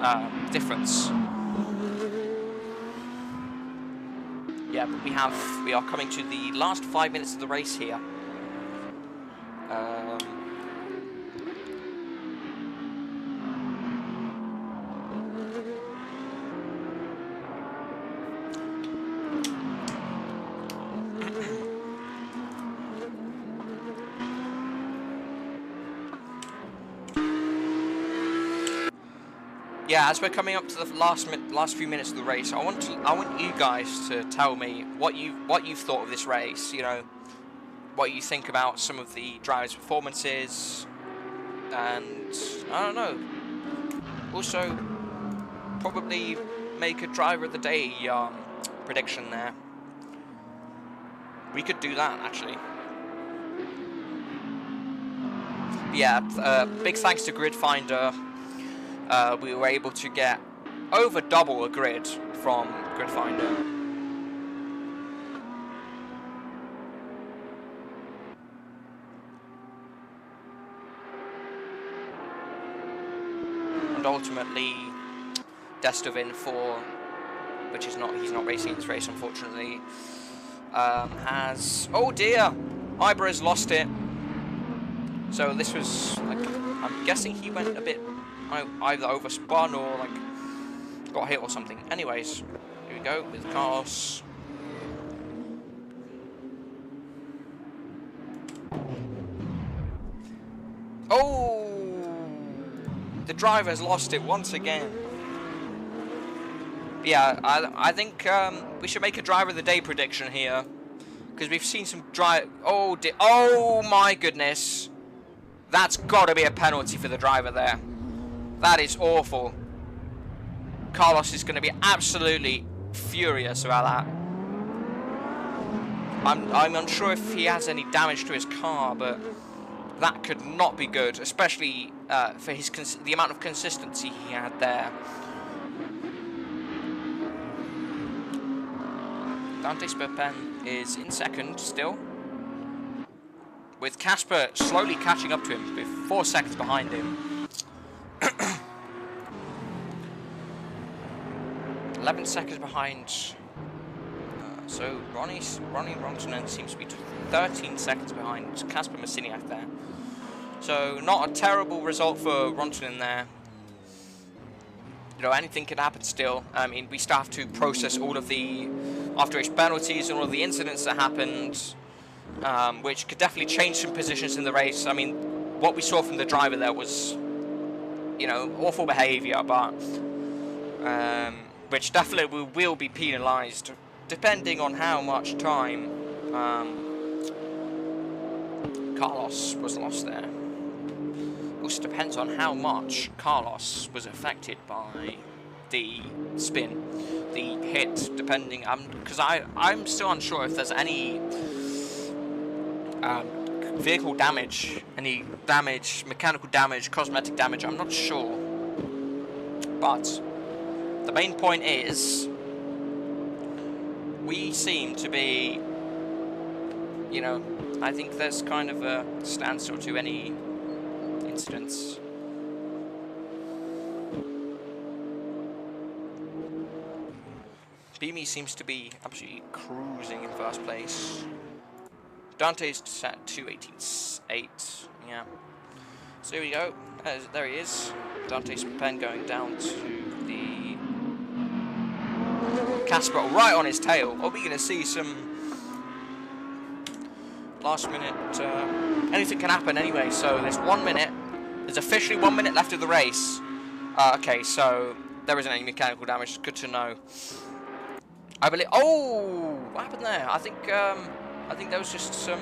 difference. Yeah, but we are coming to the last 5 minutes of the race here. Yeah, as we're coming up to the last few minutes of the race, I want you guys to tell me what you've thought of this race. You know, what you think about some of the drivers' performances, and I don't know. Also, probably make a driver of the day prediction there. We could do that actually. Yeah, big thanks to Grid Finder. We were able to get over double a grid from Grid Finder. And ultimately, Destovin he's not racing this race unfortunately, has, oh dear, Ibra has lost it. So this was, like, I'm guessing he went a bit either overspun or like got hit or something. Anyways, here we go with cars. Oh! The driver has lost it once again. Yeah, I think we should make a driver of the day prediction here. Because we've seen some oh my goodness. That's got to be a penalty for the driver there. That is awful. Carlos is going to be absolutely furious about that. I'm unsure if he has any damage to his car, but that could not be good, especially for the amount of consistency he had there. Dante Spa-Francorchamps is in second still, with Casper slowly catching up to him with 4 seconds behind him. 11 seconds behind. So Ronnie Rontunen seems to be 13 seconds behind Casper Masiniak there. So not a terrible result for Rontunen there. You know, anything can happen still. I mean, we still have to process all of the after-race penalties and all of the incidents that happened, which could definitely change some positions in the race. I mean, what we saw from the driver there was, you know, awful behaviour, but which definitely will be penalised, depending on how much time Carlos was lost there. Also depends on how much Carlos was affected by the spin, the hit, depending. Because I'm still unsure if there's any vehicle damage, any damage, mechanical damage, cosmetic damage. I'm not sure, but the main point is we seem to be, you know, I think there's kind of a standstill to any incidents. Beamy seems to be absolutely cruising in first place. Dante's at 2:18.8. Yeah. So here we go. There he is. Dante's pen going down to the Casper right on his tail. Are we going to see some last minute? Anything can happen anyway. So there's 1 minute. There's officially 1 minute left of the race. Okay, so there isn't any mechanical damage. Good to know. I believe. Oh, what happened there? I think there was just some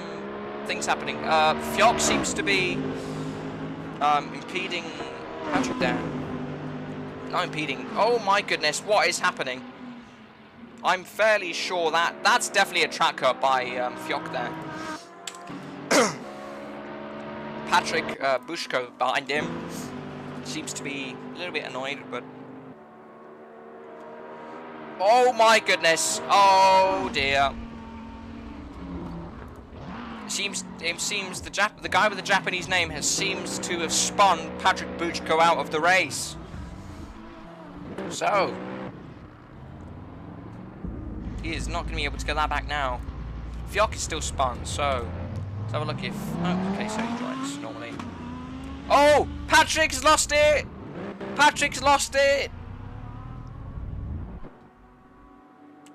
things happening. Fjock seems to be impeding Patrick there. Not impeding. Oh my goodness, what is happening? I'm fairly sure that's definitely a track cut by Fjock there. Patrick Bushko behind him seems to be a little bit annoyed, but. Oh my goodness! Oh dear! It seems the guy with the Japanese name seems to have spun Patrick Buchko out of the race. So he is not going to be able to get that back now. Fjock is still spun, so let's have a look if. Oh, okay, so he joins normally. Oh, Patrick's lost it! Patrick's lost it!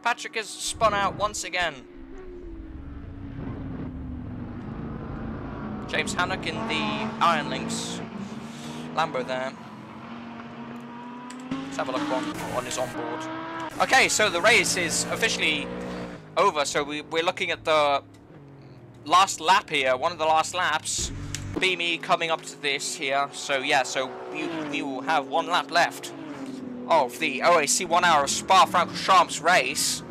Patrick has spun out once again. James Hannock in the Iron Lynx Lambo there. Let's have a look on his onboard. Okay, so the race is officially over. So we're looking at the last lap here, one of the last laps. Beamy coming up to this here. So yeah, so we will have 1 lap left of the OAC 1 hour of Spa-Francorchamps race.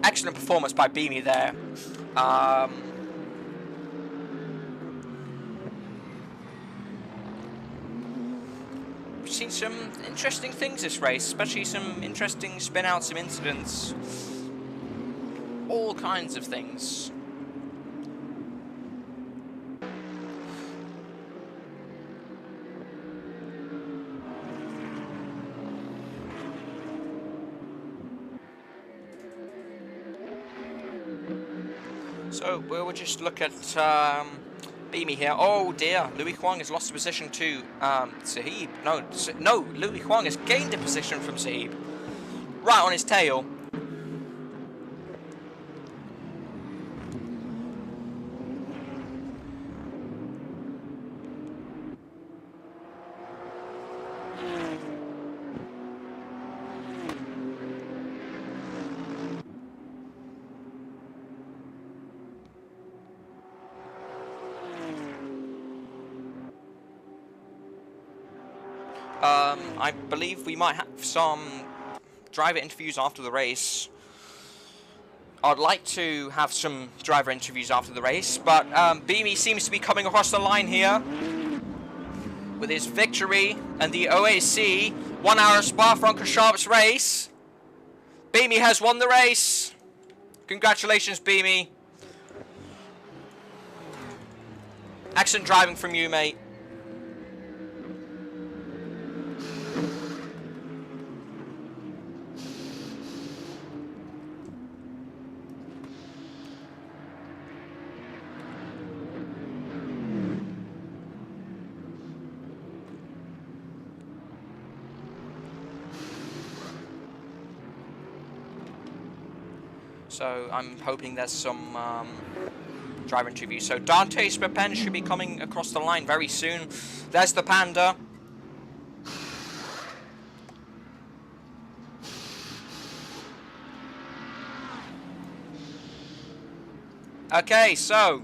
Excellent performance by Beamy there. We've seen some interesting things this race, especially some interesting spin outs, some incidents, all kinds of things. So we'll just look at Beamy here. Oh dear, Louis Huang has lost a position to Sahib. No, Louis Huang has gained a position from Sahib. Right on his tail. I believe we might have some driver interviews after the race. I'd like to have some driver interviews after the race, but Beamy seems to be coming across the line here with his victory and the OAC 1 hour Spa-Francorchamps race. Beamy has won the race. Congratulations, Beamy. Excellent driving from you, mate. So I'm hoping there's some driver interview. So Dante Spa-Francorchamps should be coming across the line very soon. There's the Panda. Okay, so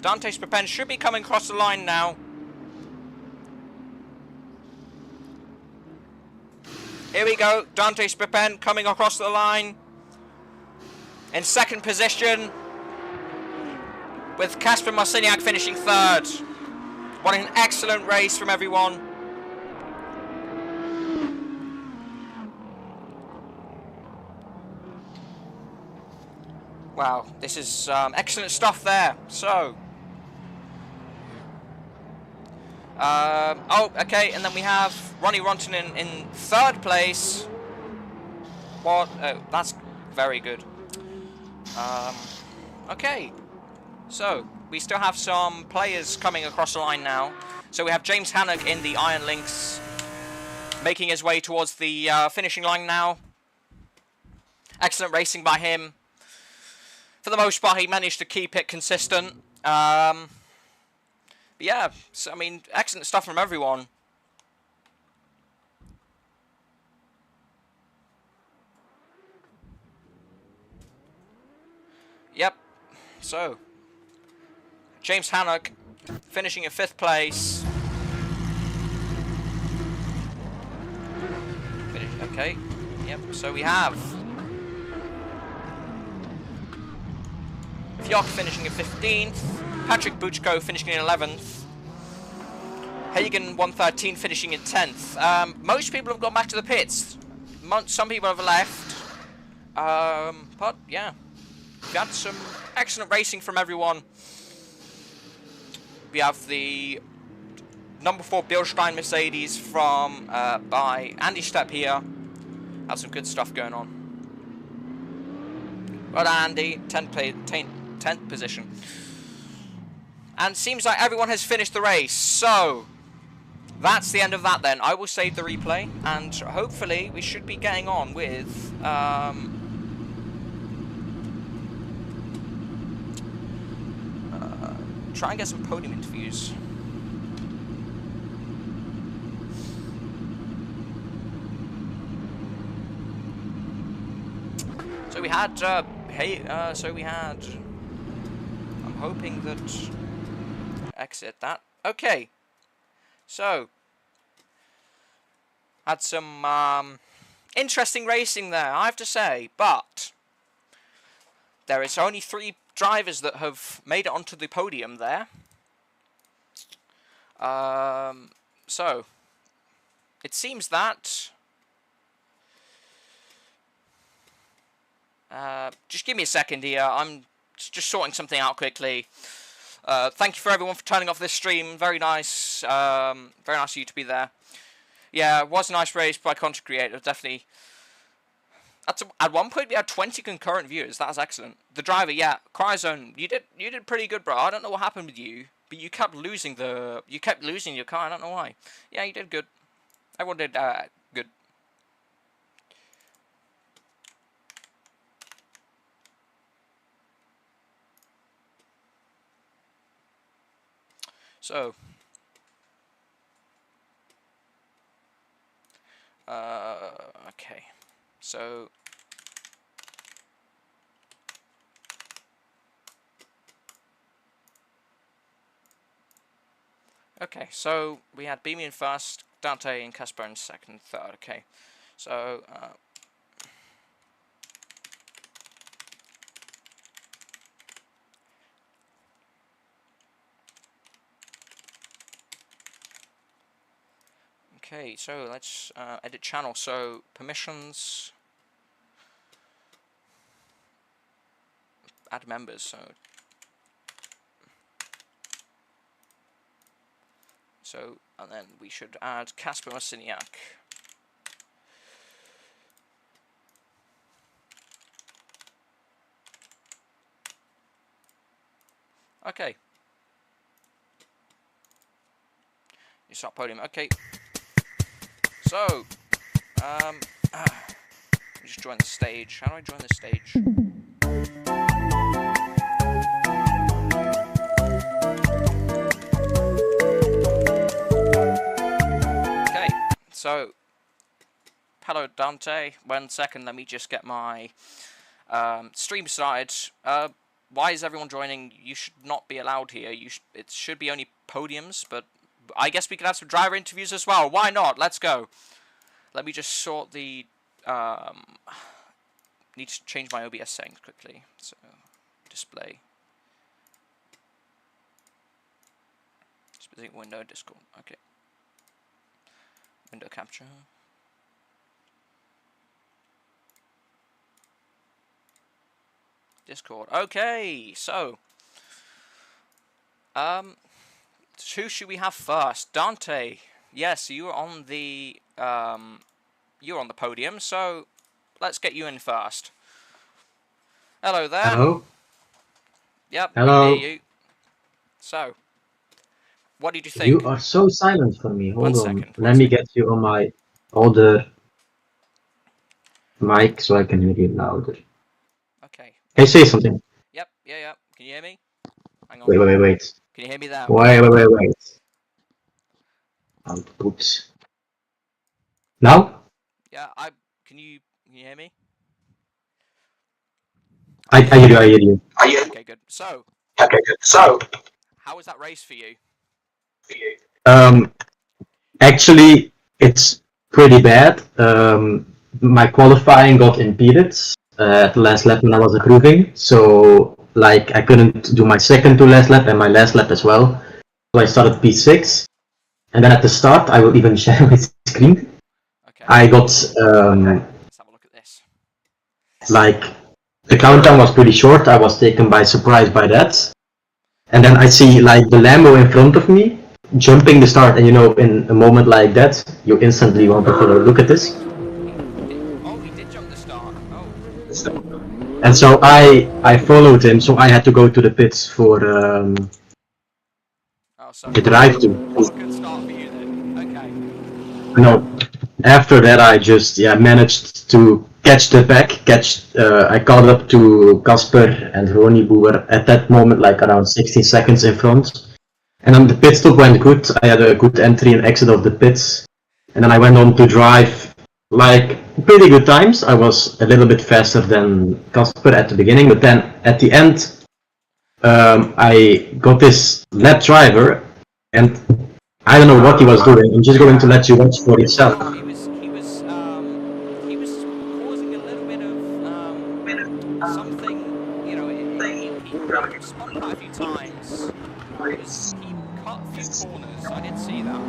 Dante Spa-Francorchamps should be coming across the line now. Here we go, Dante Spa-Francorchamps coming across the line. In second position, with Kasper Marciniak finishing third. What an excellent race from everyone. Wow, this is excellent stuff there. So, oh, okay, and then we have Ronnie Rontonen in third place. What? Oh, that's very good. Okay, so we still have some players coming across the line now. So we have James Hannock in the Iron Lynx, making his way towards the finishing line now. Excellent racing by him. For the most part, he managed to keep it consistent. But yeah, so, I mean, excellent stuff from everyone. Yep, so James Hannock finishing in 5th place. Okay, yep, so we have Fjok finishing in 15th, Patrick Buchko finishing in 11th, Hagen 113 finishing in 10th. Most people have gone back to the pits. Some people have left. But yeah, we had some excellent racing from everyone. We have the number 4 Bilstein Mercedes from by Andy Stepp here. Had some good stuff going on. Well done, Andy, 10th position. And seems like everyone has finished the race. So that's the end of that then. I will save the replay, and hopefully we should be getting on with try and get some podium interviews. So we had I'm hoping that exit that. Okay. So had some interesting racing there, I have to say, but there is only 3 drivers that have made it onto the podium there. So it seems that just give me a second here. I'm just sorting something out quickly. Thank you for everyone for turning off this stream. Very nice. Very nice of you to be there. Yeah, it was a nice race by content creator. Definitely. At one point we had 20 concurrent viewers. That was excellent. The driver, yeah, Cryozone, you did pretty good, bro. I don't know what happened with you, but you kept losing your car. I don't know why. Yeah, you did good. Everyone did good. So, okay, so Okay, so we had Beamy in first, Dante and Casper in second, third. Okay, so okay, so let's edit channel. So permissions, add members. So and then we should add Casper Marciniak. Okay. You start podium. Okay. So, just join the stage. How do I join the stage? Okay. So, hello Dante. 1 second. Let me just get my stream started. Why is everyone joining? You should not be allowed here. It should be only podiums, but I guess we could have some driver interviews as well. Why not? Let's go. Let me just sort the... need to change my OBS settings quickly. So, display. Specific window, Discord. Okay. Window capture. Discord. Okay, so who should we have first? Dante. Yes, you were on the podium, so let's get you in first. Hello there. Hello. Yep. Hello. We can hear you. So, what did you think? You are so silent for me. Hold on. One Let me second. get you on my older mic so I can hear you louder. Okay. Hey, say something. Yep. Yeah. Can you hear me? Hang on. Wait. Can you hear me there? Wait. Output. Now? Yeah. Can you hear me? I hear you. Okay, good. So, how was that race for you? Actually, it's pretty bad. My qualifying got impeded at the last lap when I was approving, so like I couldn't do my second to last lap and my last lap as well. So I started P6, and then at the start, I will even share my screen. Okay. I got Let's have a look at this. like the countdown was pretty short. I was taken by surprise by that, and then I see like the Lambo in front of me jumping the start, and you know, in a moment like that, you instantly want to follow. Look at this. Oh, he did jump the start. Oh. And so I followed him, so I had to go to the pits for the drive to. Not a good start for you then. Okay. No, after that I just managed to catch the pack. I caught up to Casper and Ronnie, who were at that moment like around 16 seconds in front. And then the pit stop went good. I had a good entry and exit of the pits, and then I went on to drive like pretty good times. I was a little bit faster than Casper at the beginning, but then at the end, I got this lap driver, and I don't know what he was doing. I'm just going to let you watch for yourself. He was causing a little bit of something, you know. He spun quite a few times. He cut a few corners. I did see that.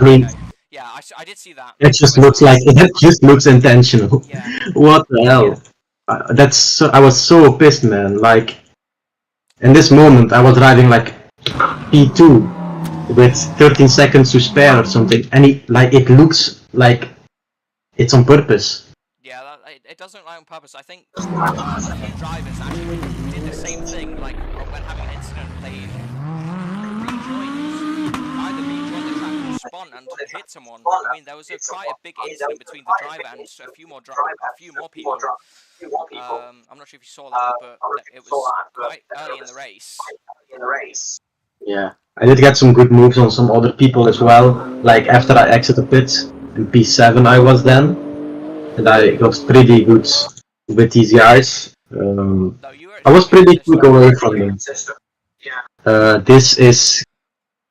I mean, yeah, I did see that. it just looks like it just looks intentional. Yeah. What the hell? I was so pissed, man. Like in this moment, I was driving like P2 with 13 seconds to spare or something, and it looks like it's on purpose. Yeah, it doesn't look like on purpose. I think a few drivers actually did the same thing. Like when having an incident, they either rejoined the track or spun and hit someone. I mean, there was quite a big incident between the driver and a few more people. I'm not sure if you saw that, but it was quite early in the race. Yeah, I did get some good moves on some other people as well. Like after I exited the pit, in P7 I was then, and I got pretty good with these guys. I was pretty quick away from them. This is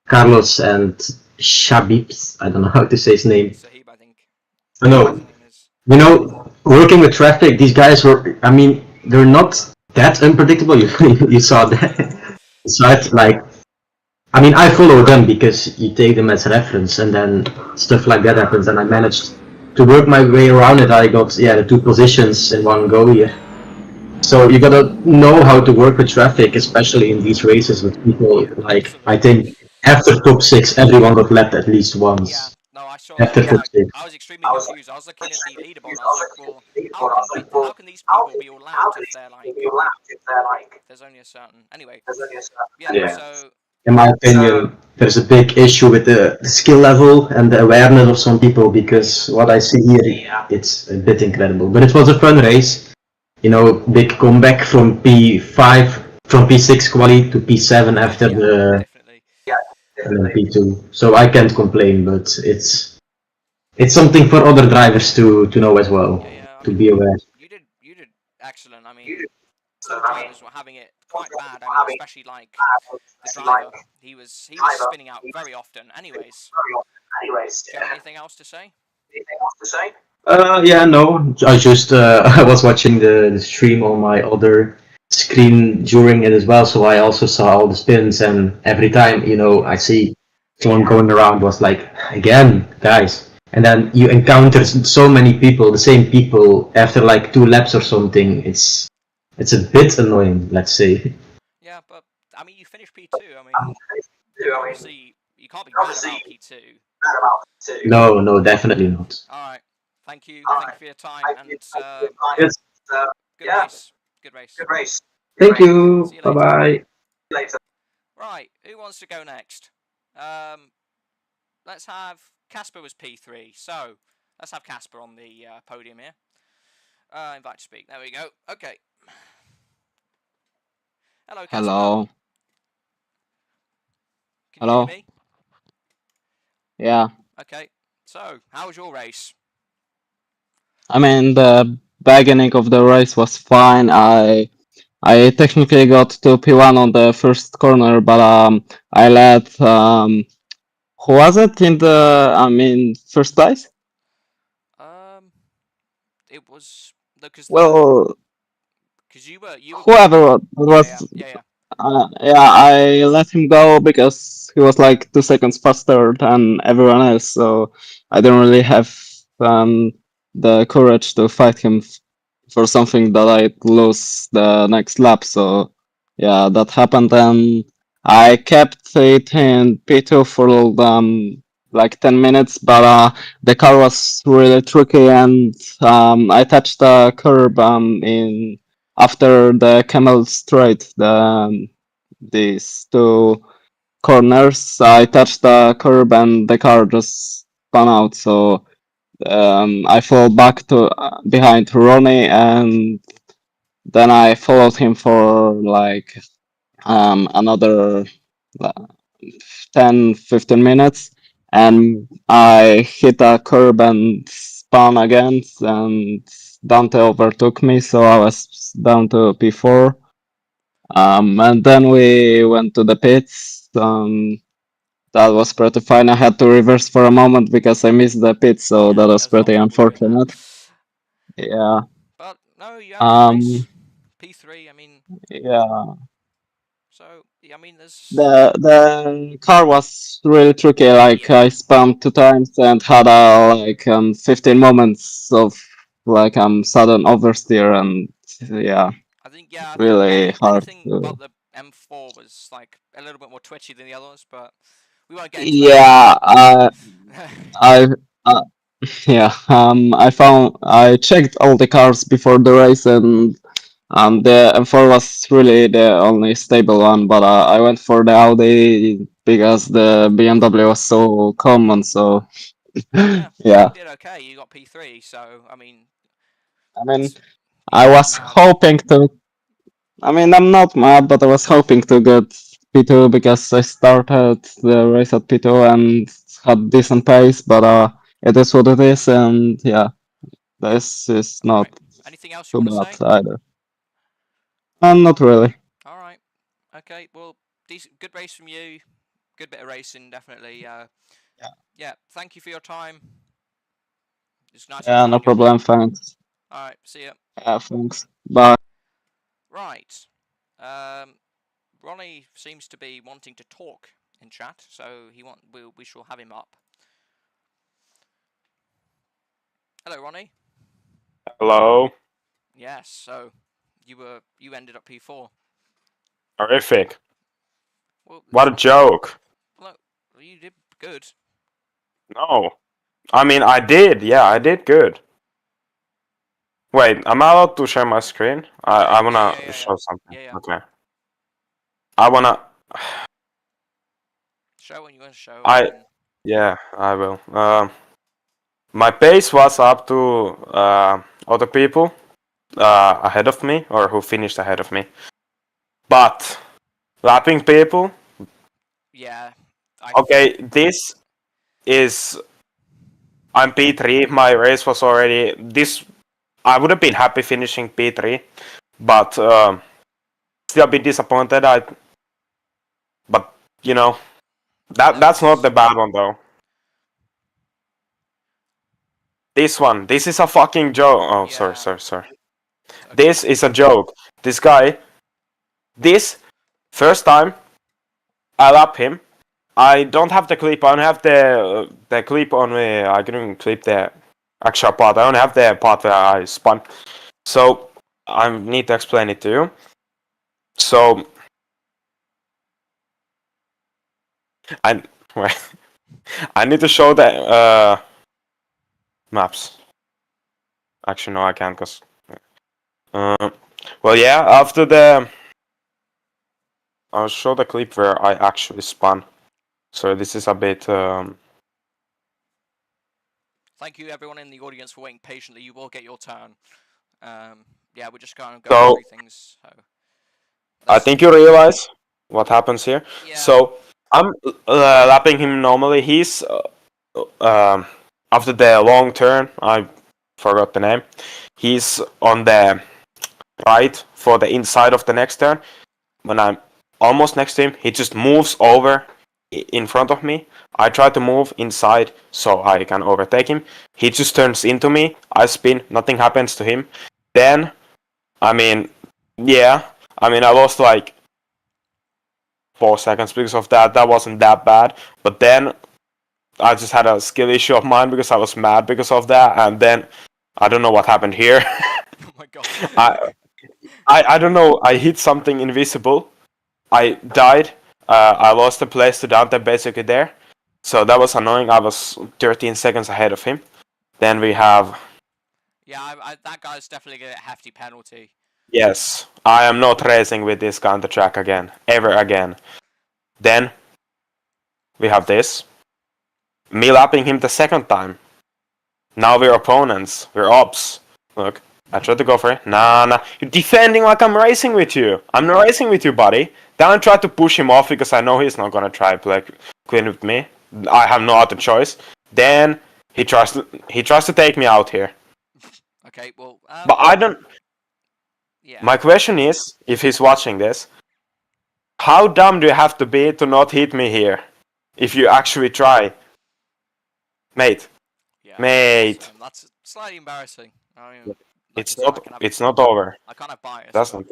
Carlos and Shabib. I don't know how to say his name. Sahib, I think I his know. name is. You know, working with traffic, these guys were. I mean, they're not that unpredictable. You saw that. So it's like, I mean, I follow them because you take them as reference, and then stuff like that happens, and I managed to work my way around it. I got the two positions in one go here. So you gotta know how to work with traffic, especially in these races with people. Like I Absolutely. think after top six, everyone got lapped at least Yeah. once. No, I saw After that. top six. I was extremely confused. I was looking at the leaderboard. And I was like, well, how can these people be all lapped if they're like there's only a certain anyway. Yeah. Yeah. So In my opinion, there's a big issue with the skill level and the awareness of some people because what I see here, it's a bit incredible. But it was a fun race. You know, big comeback from P5, from P6 quali to P7 after yeah, the definitely. P2. So I can't complain, but it's something for other drivers to know as well, Yeah, yeah. I to mean, be aware. you did excellent. I mean, some drivers were having it quite bad. I mean, especially like the driver. He was spinning out very often. Anyways, do you have anything else to say? Yeah, no, I just I was watching the stream on my other screen during it as well, so I also saw all the spins, and every time I see someone going around was like, again, guys, and then you encounter so many people, the same people after like 2 laps or something. It's a bit annoying, let's say. Yeah, but I mean, you finished P2. I mean, obviously you can't be mad about P2. No, no, definitely not. All right. Thank you. Thank you for your time. And yeah, Yes. good race. Good race. Thank you. See you Bye later. bye. Right. Who wants to go next? Um, let's have Casper was P3. So let's have Casper on the podium here. Invite to speak. There we go. Okay. Hello, Casper. Hello. Can you hear Hello. me? Yeah. Okay. So, how was your race? I mean, the beginning of the race was fine. I technically got to P1 on the first corner, but I led who was it in the first place? Um, it was because Well, you were going. whoever it Yeah, yeah, was. yeah, yeah. Yeah, I let him go because he was like 2 seconds faster than everyone else, so I don't really have the courage to fight him for something that I'd lose the next lap. So yeah, that happened, and I kept it in P2 for like 10 minutes, but the car was really tricky, and I touched the curb in after the Camel Straight, these 2 corners. I touched the curb and the car just spun out. So I fell back to behind Ronnie, and then I followed him for like another uh, 10-15 minutes, and I hit a curb and spun again, and Dante overtook me, so I was down to P4. And then we went to the pits. That was pretty fine. I had to reverse for a moment because I missed the pits, so Yeah, that was there's a lot of pretty people doing that. unfortunate. Yeah. But no, you had a good race. Um. P3. I mean, Yeah. so yeah, I mean, there's The car was really tricky. Like yeah. I spun 2 times and had a 15 moments of sudden oversteer, and yeah, I think really hard anything to. about the M4 was like a little bit more twitchy than the others, but we won't get into that Yeah. now. I. Uh, Yeah, I checked all the cars before the race, and the M4 was really the only stable one, but I went for the Audi because the BMW was so common. So Yeah, and yeah, you did okay. You got P3, so I mean, I mean, it's you I can't be was mad. hoping to. I mean, I'm not mad, but I was hoping to get P2 because I started the race at P2 and had decent pace, but it is what it is, and yeah, this is All not right. Anything else you too want to bad say? either. Not really. All right. Okay. Well, decent, good race from you. good bit of racing, definitely. Yeah. Thank you for your time. It's nice to Yeah, no find you. problem. Thanks. All right. See ya. Yeah, thanks. Bye. Right. Ronnie seems to be wanting to talk in chat, so we shall have him up. Hello, Ronnie. Hello. Yes. So you ended up P4. Horrific. Well, What a joke. look, you did good. No. I mean, I did. Yeah, I did good. Wait, am I allowed to share my screen? I wanna Yeah. show something. Yeah. Okay. I wanna. Show when you want to show. Yeah, I will. My pace was up to other people ahead of me, or who finished ahead of me. But lapping people. Yeah. Okay, this is. I'm P3. My race was already this. I would have been happy finishing P3, but still a bit disappointed. But you know, that's not the bad one though. This is a fucking joke. Oh, Yeah. sorry. Okay. This is a joke. This guy, this first time I lap him, I don't have the clip. I don't have the clip on me. I couldn't clip the actual part. I don't have the part where I spun. So I need to explain it to you. So I I need to show the maps. Actually, no, I can't, cause. Well, yeah. After I'll show the clip where I actually spun. So this is a bit. Thank you, everyone in the audience, for waiting patiently. You will get your turn. Yeah, we're just going to go through things. So I think you realize what happens here. Yeah. So I'm lapping him normally. He's after the long turn. I forgot the name. He's on the right for the inside of the next turn. When I'm almost next to him, he just moves over in front of me. I try to move inside so I can overtake him. He just turns into me. I spin. Nothing happens to him. Then, I mean, yeah. I mean, I lost like 4 seconds because of that. That wasn't that bad. But then I just had a skill issue of mine because I was mad because of that. And then I don't know what happened here. Oh my god. I don't know. I hit something invisible. I died. I lost the place to Dante basically there. So that was annoying. I was 13 seconds ahead of him. Then we have. Yeah, that guy's definitely going to get a hefty penalty. Yes, I am not racing with this guy on the track again. Ever again. Then we have this. Me lapping him the second time. Now we're opponents. We're ops. Look, I tried to go for it. Nah. You're defending like I'm racing with you. I'm not racing with you, buddy. Then I try to push him off because I know he's not gonna try to play clean with me. I have no other choice. Then he tries to take me out here. Okay, well. But I don't. Yeah. My question is, if he's watching this, how dumb do you have to be to not hit me here? If you actually try, mate. Yeah. Mate. That's slightly embarrassing. I mean, It's not over. I kind of biased. That's not.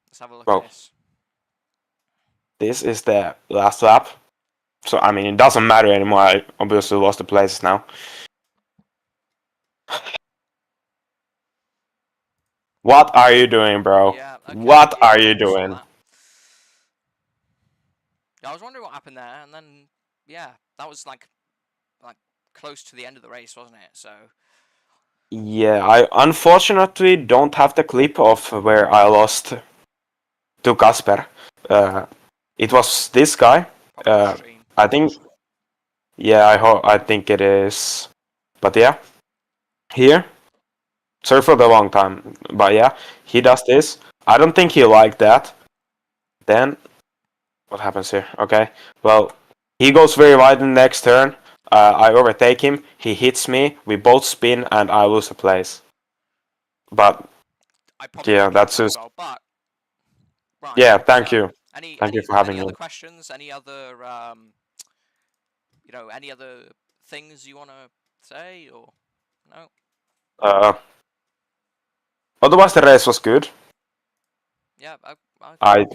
Let's have a look Well, at this. This is the last lap. So, I mean, it doesn't matter anymore. I obviously lost the places now. What are you doing, bro? Yeah, okay, What are you doing? I was wondering what happened there, and then, yeah, that was like close to the end of the race, wasn't it? So. Yeah, I unfortunately don't have the clip of where I lost to Casper. It was this guy. I think. Yeah, I think it is. But yeah, here. Sorry for the long time, but yeah, he does this. I don't think he liked that. Then, what happens here? Okay, well, he goes very wide in the next turn. I overtake him. He hits me. We both spin, and I lose a place. But yeah, that's just. Well, but, right, yeah, thank you. Thank you for having any other me. questions? Any other any other things you want to say or no? Otherwise, the race was good. Yeah, I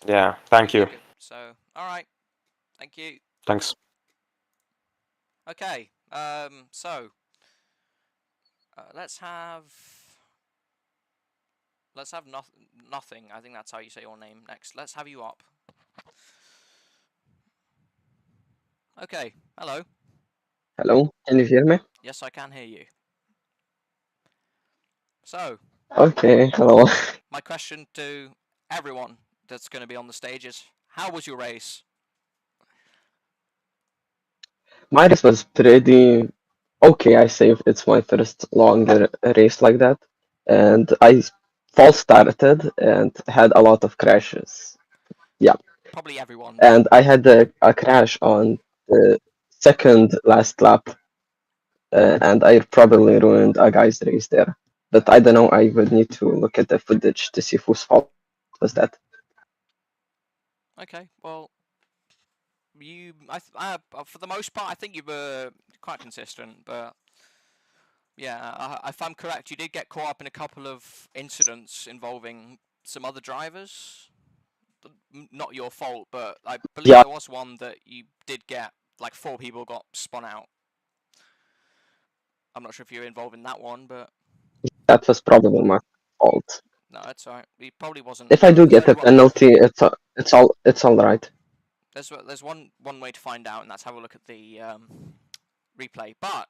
Yeah, thank you. good. So, all right, thank you. Thanks. Okay, so let's have nothing. I think that's how you say your name next. Let's have you up. Okay, hello. Hello, can you hear me? Yes, I can hear you. So, Okay, hello. my question to everyone that's going to be on the stage is, how was your race? My race was pretty okay, I say. It's my first longer race like that. And I false started and had a lot of crashes. Yeah. Probably everyone. And I had a crash on the second last lap. And I probably ruined a guy's race there. But I don't know, I would need to look at the footage to see whose fault was that. Okay, well, for the most part, I think you were quite consistent, but yeah, if I'm correct, you did get caught up in a couple of incidents involving some other drivers. Not your fault, but I believe Yeah. there was one that you did get, like 4 people got spun out. I'm not sure if you're involved in that one, but That was probably my fault. no, that's alright. It probably wasn't. If I do There's get only a penalty, it's all right. There's one way to find out, and that's have a look at the replay. But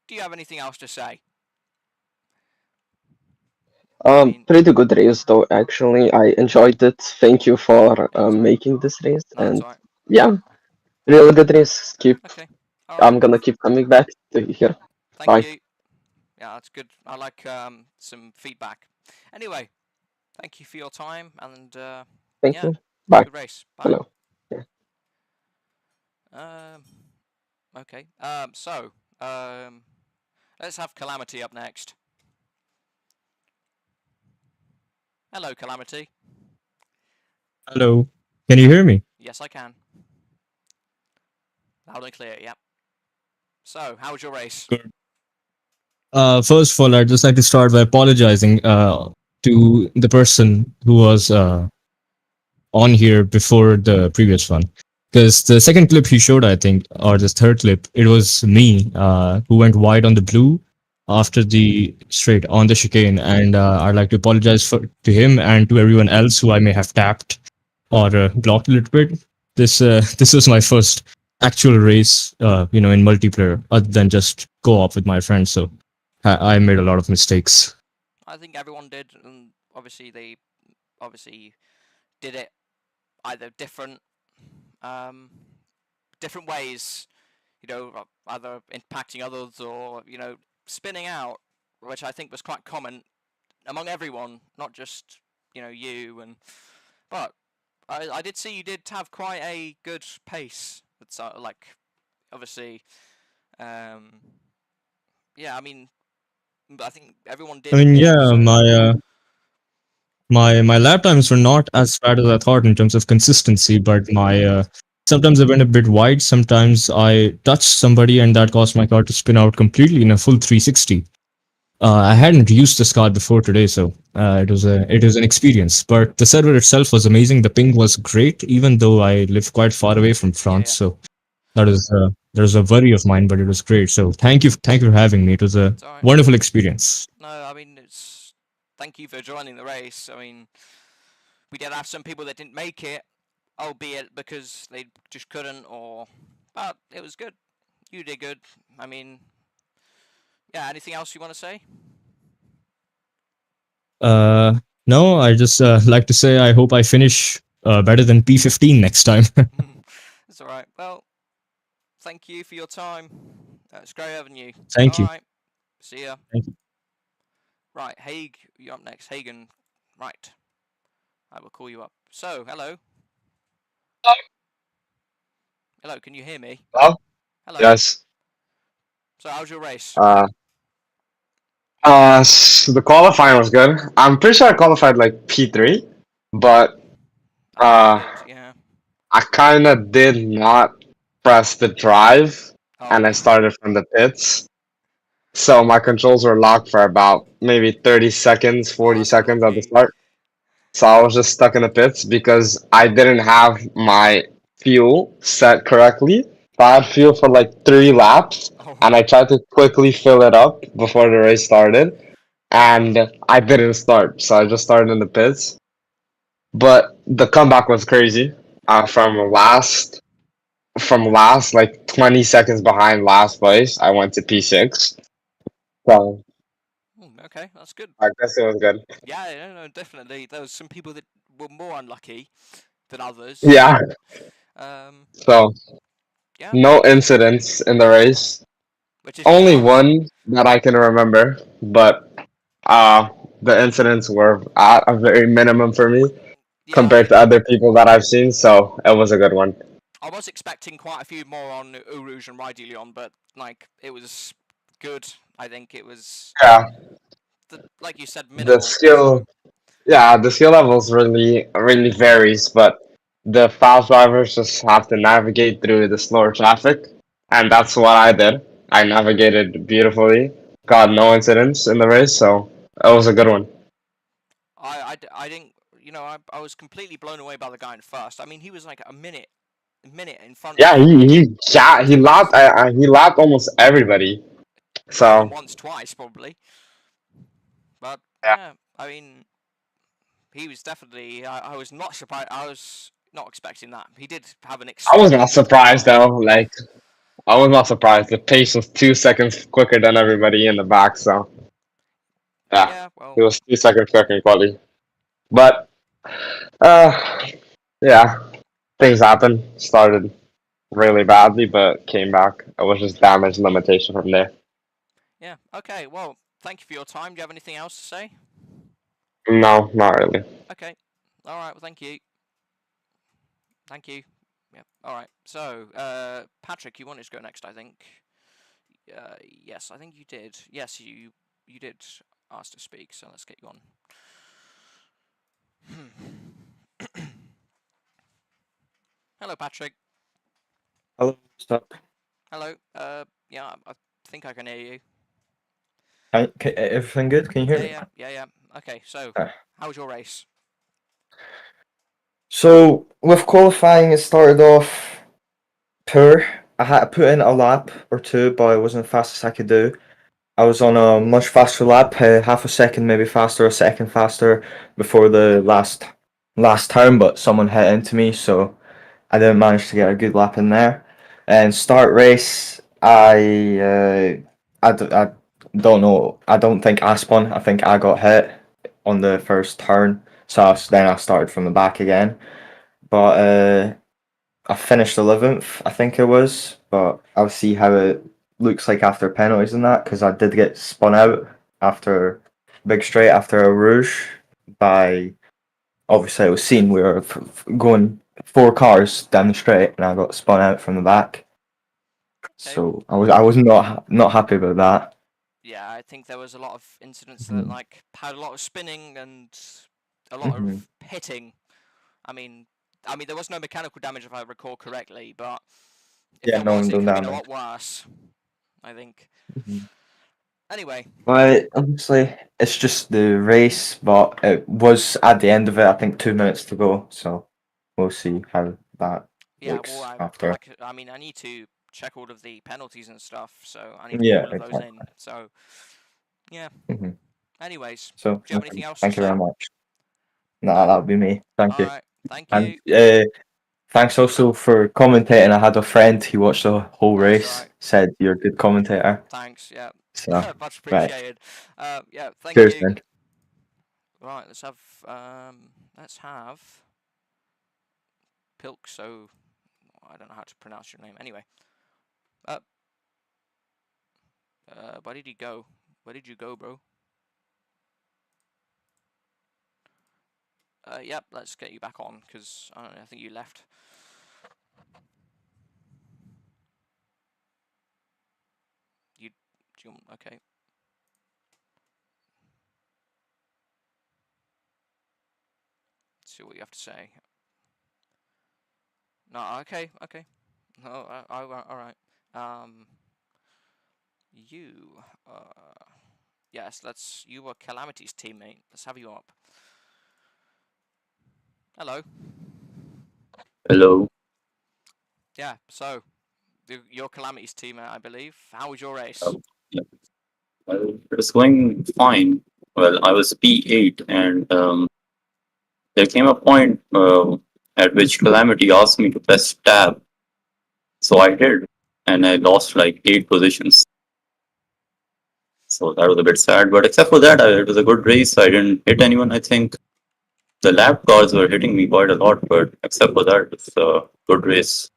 do you have anything else to say? Pretty good race though. Actually, I enjoyed it. Thank you for making this race, No, and alright. yeah, really good race. Okay. I'm gonna keep coming back to here. Thank Bye. you. Yeah, that's good. I like some feedback. Anyway, thank you for your time, and Thank yeah, you. Bye. good race. Bye. Hello. Yeah. Okay. So let's have Calamity up next. Hello, Calamity. Hello. Can you hear me? Yes, I can. Loud and clear. Yep. So, how was your race? Good. First of all, I'd just like to start by apologizing to the person who was on here before the previous one. Because the second clip he showed, I think, or the third clip, it was me who went wide on the blue after the straight on the chicane. And I'd like to apologize to him and to everyone else who I may have tapped or blocked a little bit. This was my first actual race, in multiplayer, other than just co-op with my friends. So I made a lot of mistakes. I think everyone did, and obviously they did it either different ways, either impacting others or spinning out, which I think was quite common among everyone, not just you. But I did see you did have quite a good pace. It's like obviously, yeah. I mean, I think everyone did. I mean, yeah, my lap times were not as bad as I thought in terms of consistency, but my sometimes I went a bit wide. Sometimes I touched somebody, and that caused my car to spin out completely in a full 360. I hadn't used this car before today, so it was an experience. But the server itself was amazing. The ping was great, even though I live quite far away from France. So that was a worry of mine, but it was great. So thank you for having me. It was a wonderful experience. No, I mean thank you for joining the race. I mean, we did have some people that didn't make it, albeit because they just couldn't, but it was good. You did good. I mean, yeah. Anything else you want to say? No, I just like to say I hope I finish better than P15 next time. That's all right. Well, thank you for your time. It's great having you. Thank you. All right. See ya. Thank you. Right, Haig, you're up next. Hagen, right. I will call you up. So, hello. Hello, can you hear me? Hello? Hello. Yes. So, how's your race? The qualifying was good. I'm pretty sure I qualified like P3, but Yeah. I kind of did not press the drive, Oh. and I started from the pits. So my controls were locked for about maybe 30 seconds, 40 that's seconds at the unlucky. start. So I was just stuck in the pits because I didn't have my fuel set correctly. So I had fuel for like 3 laps, Oh. and I tried to quickly fill it up before the race started, and I didn't start. So I just started in the pits. But the comeback was crazy. From last like 20 seconds behind last place, I went to P6. So Okay, that's good. I guess it was good. Yeah, no, definitely. There was some people that were more unlucky than others. Yeah. Um, So yeah, no incidents in the race. which is good Only enough. one that I can remember, but the incidents were at a very minimum for me Yeah, compared to other people that I've seen, so it was a good one. I was expecting quite a few more on Eau Rouge and Ride de Lyon, but like it was good. I think it was, Yeah, like you said, the minimal. skill So yeah, the skill levels really varies, but the fast drivers just have to navigate through the slower traffic, and that's what I did. I navigated beautifully, got no incidents in the race, so it was a good one. I didn't. I was completely blown away by the guy in first. I mean, he was like a minute in front Yeah, of he lapped he lapped almost everybody. more than So once, twice probably. But yeah, yeah, I mean, he was definitely. I was not surprised. I was not expecting that. He did have an I was extremely not good surprised car. though. Like I was not surprised. The pace was 2 seconds quicker than everybody in the back. So yeah, Yeah, well, he was 2 seconds quicker in quality. But uh, yeah, things happened. Started really badly, but came back. It was just damage limitation from there. yeah. Okay, well, thank you for your time. Do you have anything else to say? No, not really. Okay. All right. Well, thank you. Thank you. Yeah. All right. So, Patrick, you wanted to go next, I think. Yes, I think you did. Yes, you did ask to speak. So let's get you on. Hello, Patrick. Hello, stop. Hello. Yeah, I think I can hear you. Everything good? Can you hear me? Yeah. Okay. So, Okay. how was your race? So with qualifying, it started off poor. I had to put in a lap or two, but it wasn't as fast as I could do. I was on a much faster lap, half a second maybe faster, a second faster before the last turn, but someone hit into me, so I didn't manage to get a good lap in there. And start race, I don't know. I don't think I spun. I think I got hit on the first turn, so then I started from the back again. But I finished 11th, I think it was. But I'll see how it looks like after penalties and that, because I did get spun out after big straight after a rouge by. Obviously, it was seen we were going 4 cars down the straight, and I got spun out from the back. Okay. So I was not happy about that. Yeah, I think there was a lot of incidents that Mhm. like had a lot of spinning and a lot Mhm. of hitting. I mean, there was no mechanical damage if I recall correctly, but if Yeah, there no was, one it done could have been a damage. lot worse. I think. Mhm. Anyway, But obviously, it's just the race, but it was at the end of it. I think 2 minutes to go, so we'll see how that yeah. Well, looks after. I need to check all of the penalties and stuff, so I need to put Yeah, all of those in. exactly. So yeah. Hmm. Anyways, So do you have anything else to thank you very say? much. Nah, No. that would be me. Thank All you. right. Thank And you. thanks also for commentating. I had a friend who watched the whole That's race, right. said you're a good commentator. Thanks. Yeah. So, Much right. appreciated. Yeah. Thank Cheers, you. man. Right. Let's have Pilk. So I don't know how to pronounce your name. Anyway. Uh. Where did he go? Where did you go, bro? Yep. Let's get you back on because I think you left. Okay. Let's see what you have to say. No, okay, okay. No, all right. You, yes, you were Calamity's teammate. Let's have you up. Hello. Hello. Yeah, so, you're Calamity's teammate, I believe. How was your race? Yeah. Well, it was going fine. Well, I was P8, and there came a point at which Calamity asked me to press tab. So I did, and I lost like 8 positions. So that was a bit sad. But except for that, it was a good race. I didn't hit anyone, I think. The lap cars were hitting me quite a lot, but except for that, it's a good race.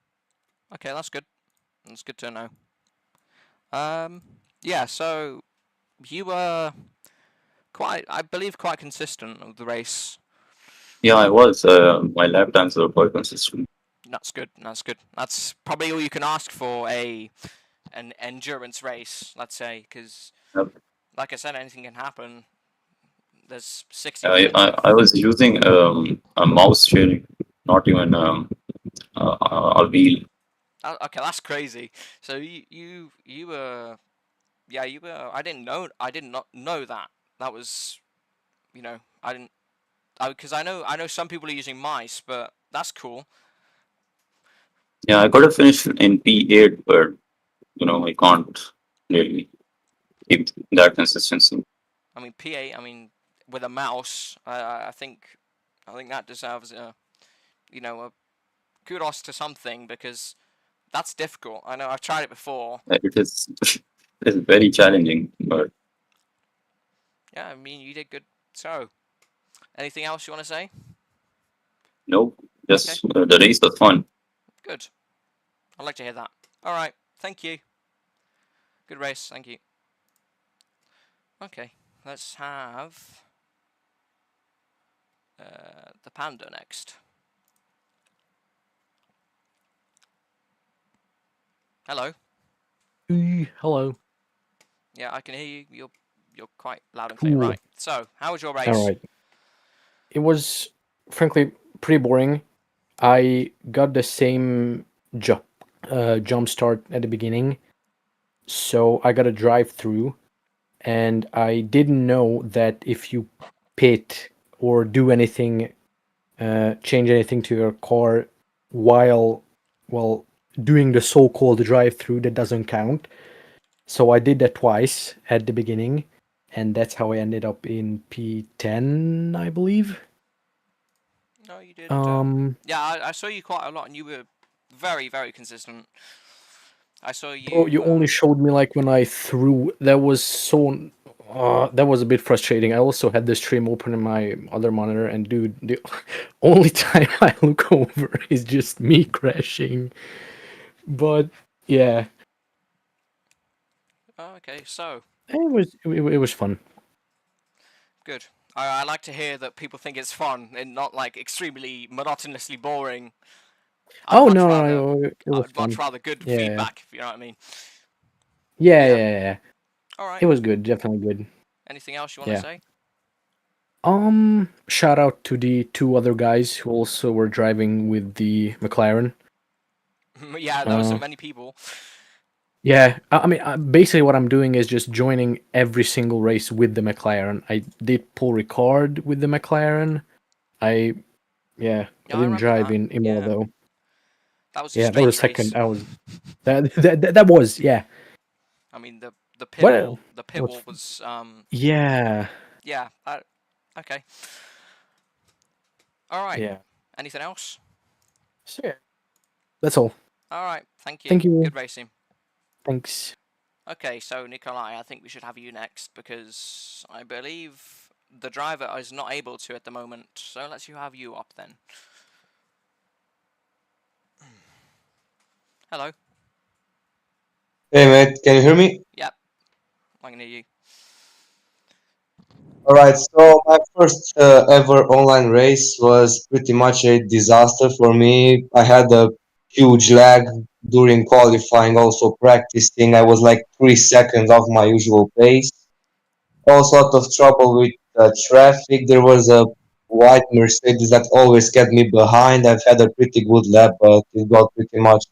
Okay, that's good. That's good to know. Yeah, so you were I believe, quite consistent with the race. Yeah, I was. My lap times were quite consistent. That's good. That's good. That's probably all you can ask for an endurance race, let's say, because, Yep. like I said, anything can happen. There's 60 minutes. I was using a mouse steering, not even a wheel. Okay, that's crazy. So you were, yeah, you were. I did not know that. That was, I didn't, because I know some people are using mice, but that's cool. Yeah, I could have finished in P8, but I can't really keep that consistency. I mean, P8. I mean, with a mouse, I think that deserves a kudos to something, because that's difficult. I know I've tried it before. It is it's very challenging, but Yeah, I mean, you did good. So, anything else you want to say? no, just the race was fun. Good. I'd like to hear that. All right. Thank you. Good race. Thank you. Okay. Let's have the panda next. Hello. Hello. Yeah, I can hear you. You're quite loud and clear. Cool. Right. So, how was your race? All right. It was frankly pretty boring. I got the same jump start at the beginning, so I got a drive through, and I didn't know that if you pit or do anything, change anything to your car while doing the so-called drive through, that doesn't count. So I did that twice at the beginning, and that's how I ended up in P10, I believe. No, you did. Yeah, I saw you quite a lot, and you were very, very consistent. I saw you. Oh, you only showed me like when I threw. That was so. That was a bit frustrating. I also had the stream open in my other monitor, and dude, the only time I look over is just me crashing. But yeah. Oh, okay, so It was fun. good. I like to hear that people think it's fun and not like extremely monotonously boring. No, it was I'd fun. much rather good Yeah. feedback, if you know what I mean. Yeah. All right. It was good, definitely good. Anything else you want to say? Shout out to the two other guys who also were driving with the McLaren. Yeah, there were so many people. Yeah, I mean, basically what I'm doing is just joining every single race with the McLaren. I did Paul Ricard with the McLaren. I didn't drive in Imola though. That was that was a race. second. I was that was I mean the pit wall was yeah. Yeah. Okay. All right. Yeah. Anything else? So, yeah. That's all. All right. Thank you. Thank you. Good racing. Thanks. Okay, so Nikolai, I think we should have you next, because I believe the driver is not able to at the moment. So let's have you up then. Hello. Hey mate, can you hear me? Yep, I can hear you. Alright, so my first ever online race was pretty much a disaster for me. I had a huge lag during qualifying, also practicing. I was like 3 seconds off my usual pace. Also, lot of trouble with traffic. There was a white Mercedes that always kept me behind. I've had a pretty good lap, but it got pretty much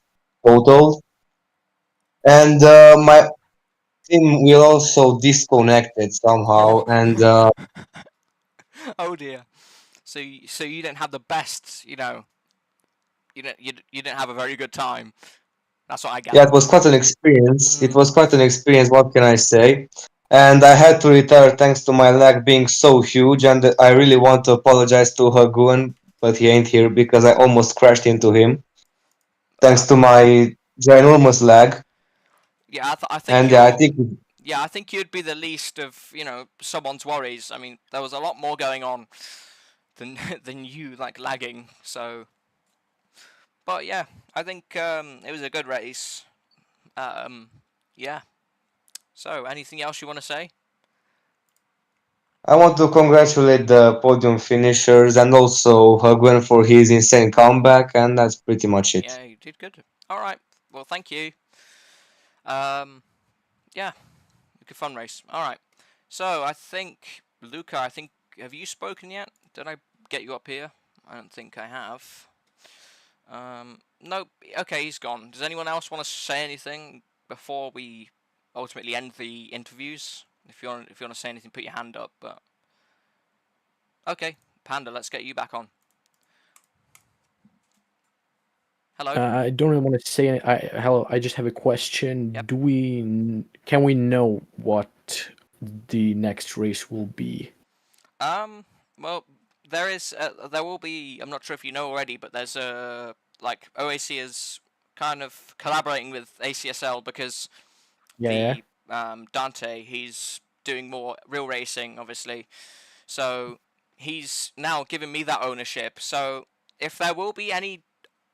totaled. And my team will also disconnected somehow, and Oh dear. So you didn't have the best, you didn't have a very good time. That's what I yeah, gather. it was quite an experience. It Mm. was quite an experience. What can I say? And I had to retire thanks to my leg being so huge. And I really want to apologize to Hagun, but he ain't here because I almost crashed into him thanks to my ginormous leg. Yeah, I think And yeah, I you're. think Yeah, I think you'd be the least of someone's worries. I mean, there was a lot more going on than than you like lagging. So, but yeah, I think it was a good race. Yeah. So, anything else you want to say? I want to congratulate the podium finishers and also Hagun for his insane comeback. And that's pretty much it. Yeah, you did good. All right. Well, thank you. Um, yeah, good fun race. All right. So I think Luca. Have you spoken yet? Did I get you up here? I don't think I have. No. Okay, he's gone. Does anyone else want to say anything before we ultimately end the interviews? If you want to say anything, put your hand up. But okay, Panda, let's get you back on. Hello. I don't really want to say any, hello. I just have a question. Yep. Can we know what the next race will be? Well, there will be. I'm not sure if you know already, but there's like OAC is kind of collaborating with ACSL because Yeah. Dante, he's doing more real racing, obviously. So he's now giving me that ownership. So if there will be any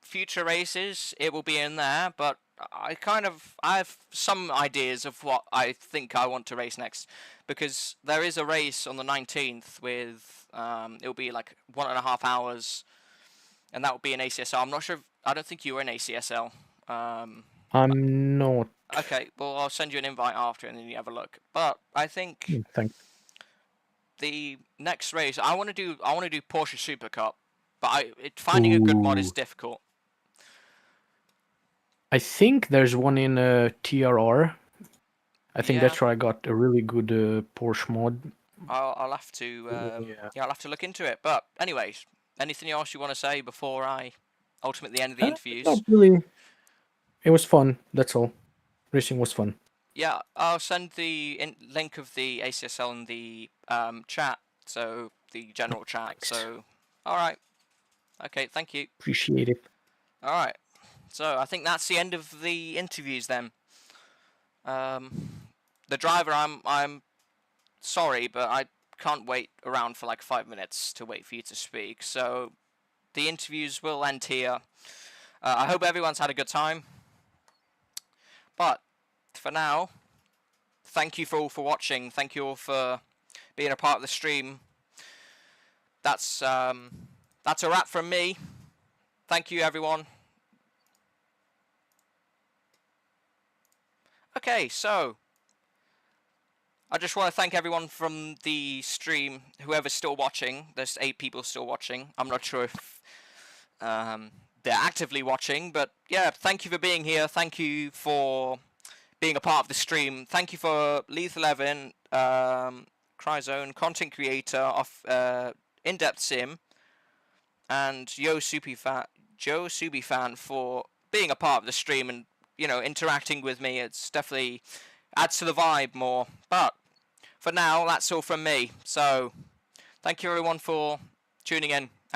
future races, it will be in there. But I have some ideas of what I think I want to race next, because there is a race on the 19th with it'll be like 1.5 hours, and that will be in ACSL. I'm not sure. I don't think you were in ACSL. I'm not. Okay, well I'll send you an invite after, and then you have a look. But I think Thanks. the next race I want to do Porsche Super Cup, but finding a good mod is Ooh. difficult. I think there's one in TRR. I think Yeah. that's where I got a really good Porsche mod. I'll have to Yeah. I'll have to look into it. But anyways, anything else you want to say before I ultimately end the interviews? Not really. It was fun. That's all. Racing was fun. Yeah, I'll send the link of the ACSL in the chat, so the general chat. Thanks. So, all right, okay, thank you. Appreciate it. All right, so I think that's the end of the interviews then. The driver, I'm sorry, but I can't wait around for like 5 minutes to wait for you to speak. So the interviews will end here. I hope everyone's had a good time. But for now, thank you all for watching. Thank you all for being a part of the stream. That's a wrap from me. Thank you, everyone. Okay, so I just want to thank everyone from the stream, whoever's still watching. There's 8 people still watching. I'm not sure if they're actively watching, but yeah, thank you for being here. Thank you for being a part of the stream. Thank you for Lethal11, Cryzone, content creator of In-Depth Sim, and Joe Subifan for being a part of the stream and interacting with me. It's definitely adds to the vibe more. But for now, that's all from me. So thank you everyone for tuning in.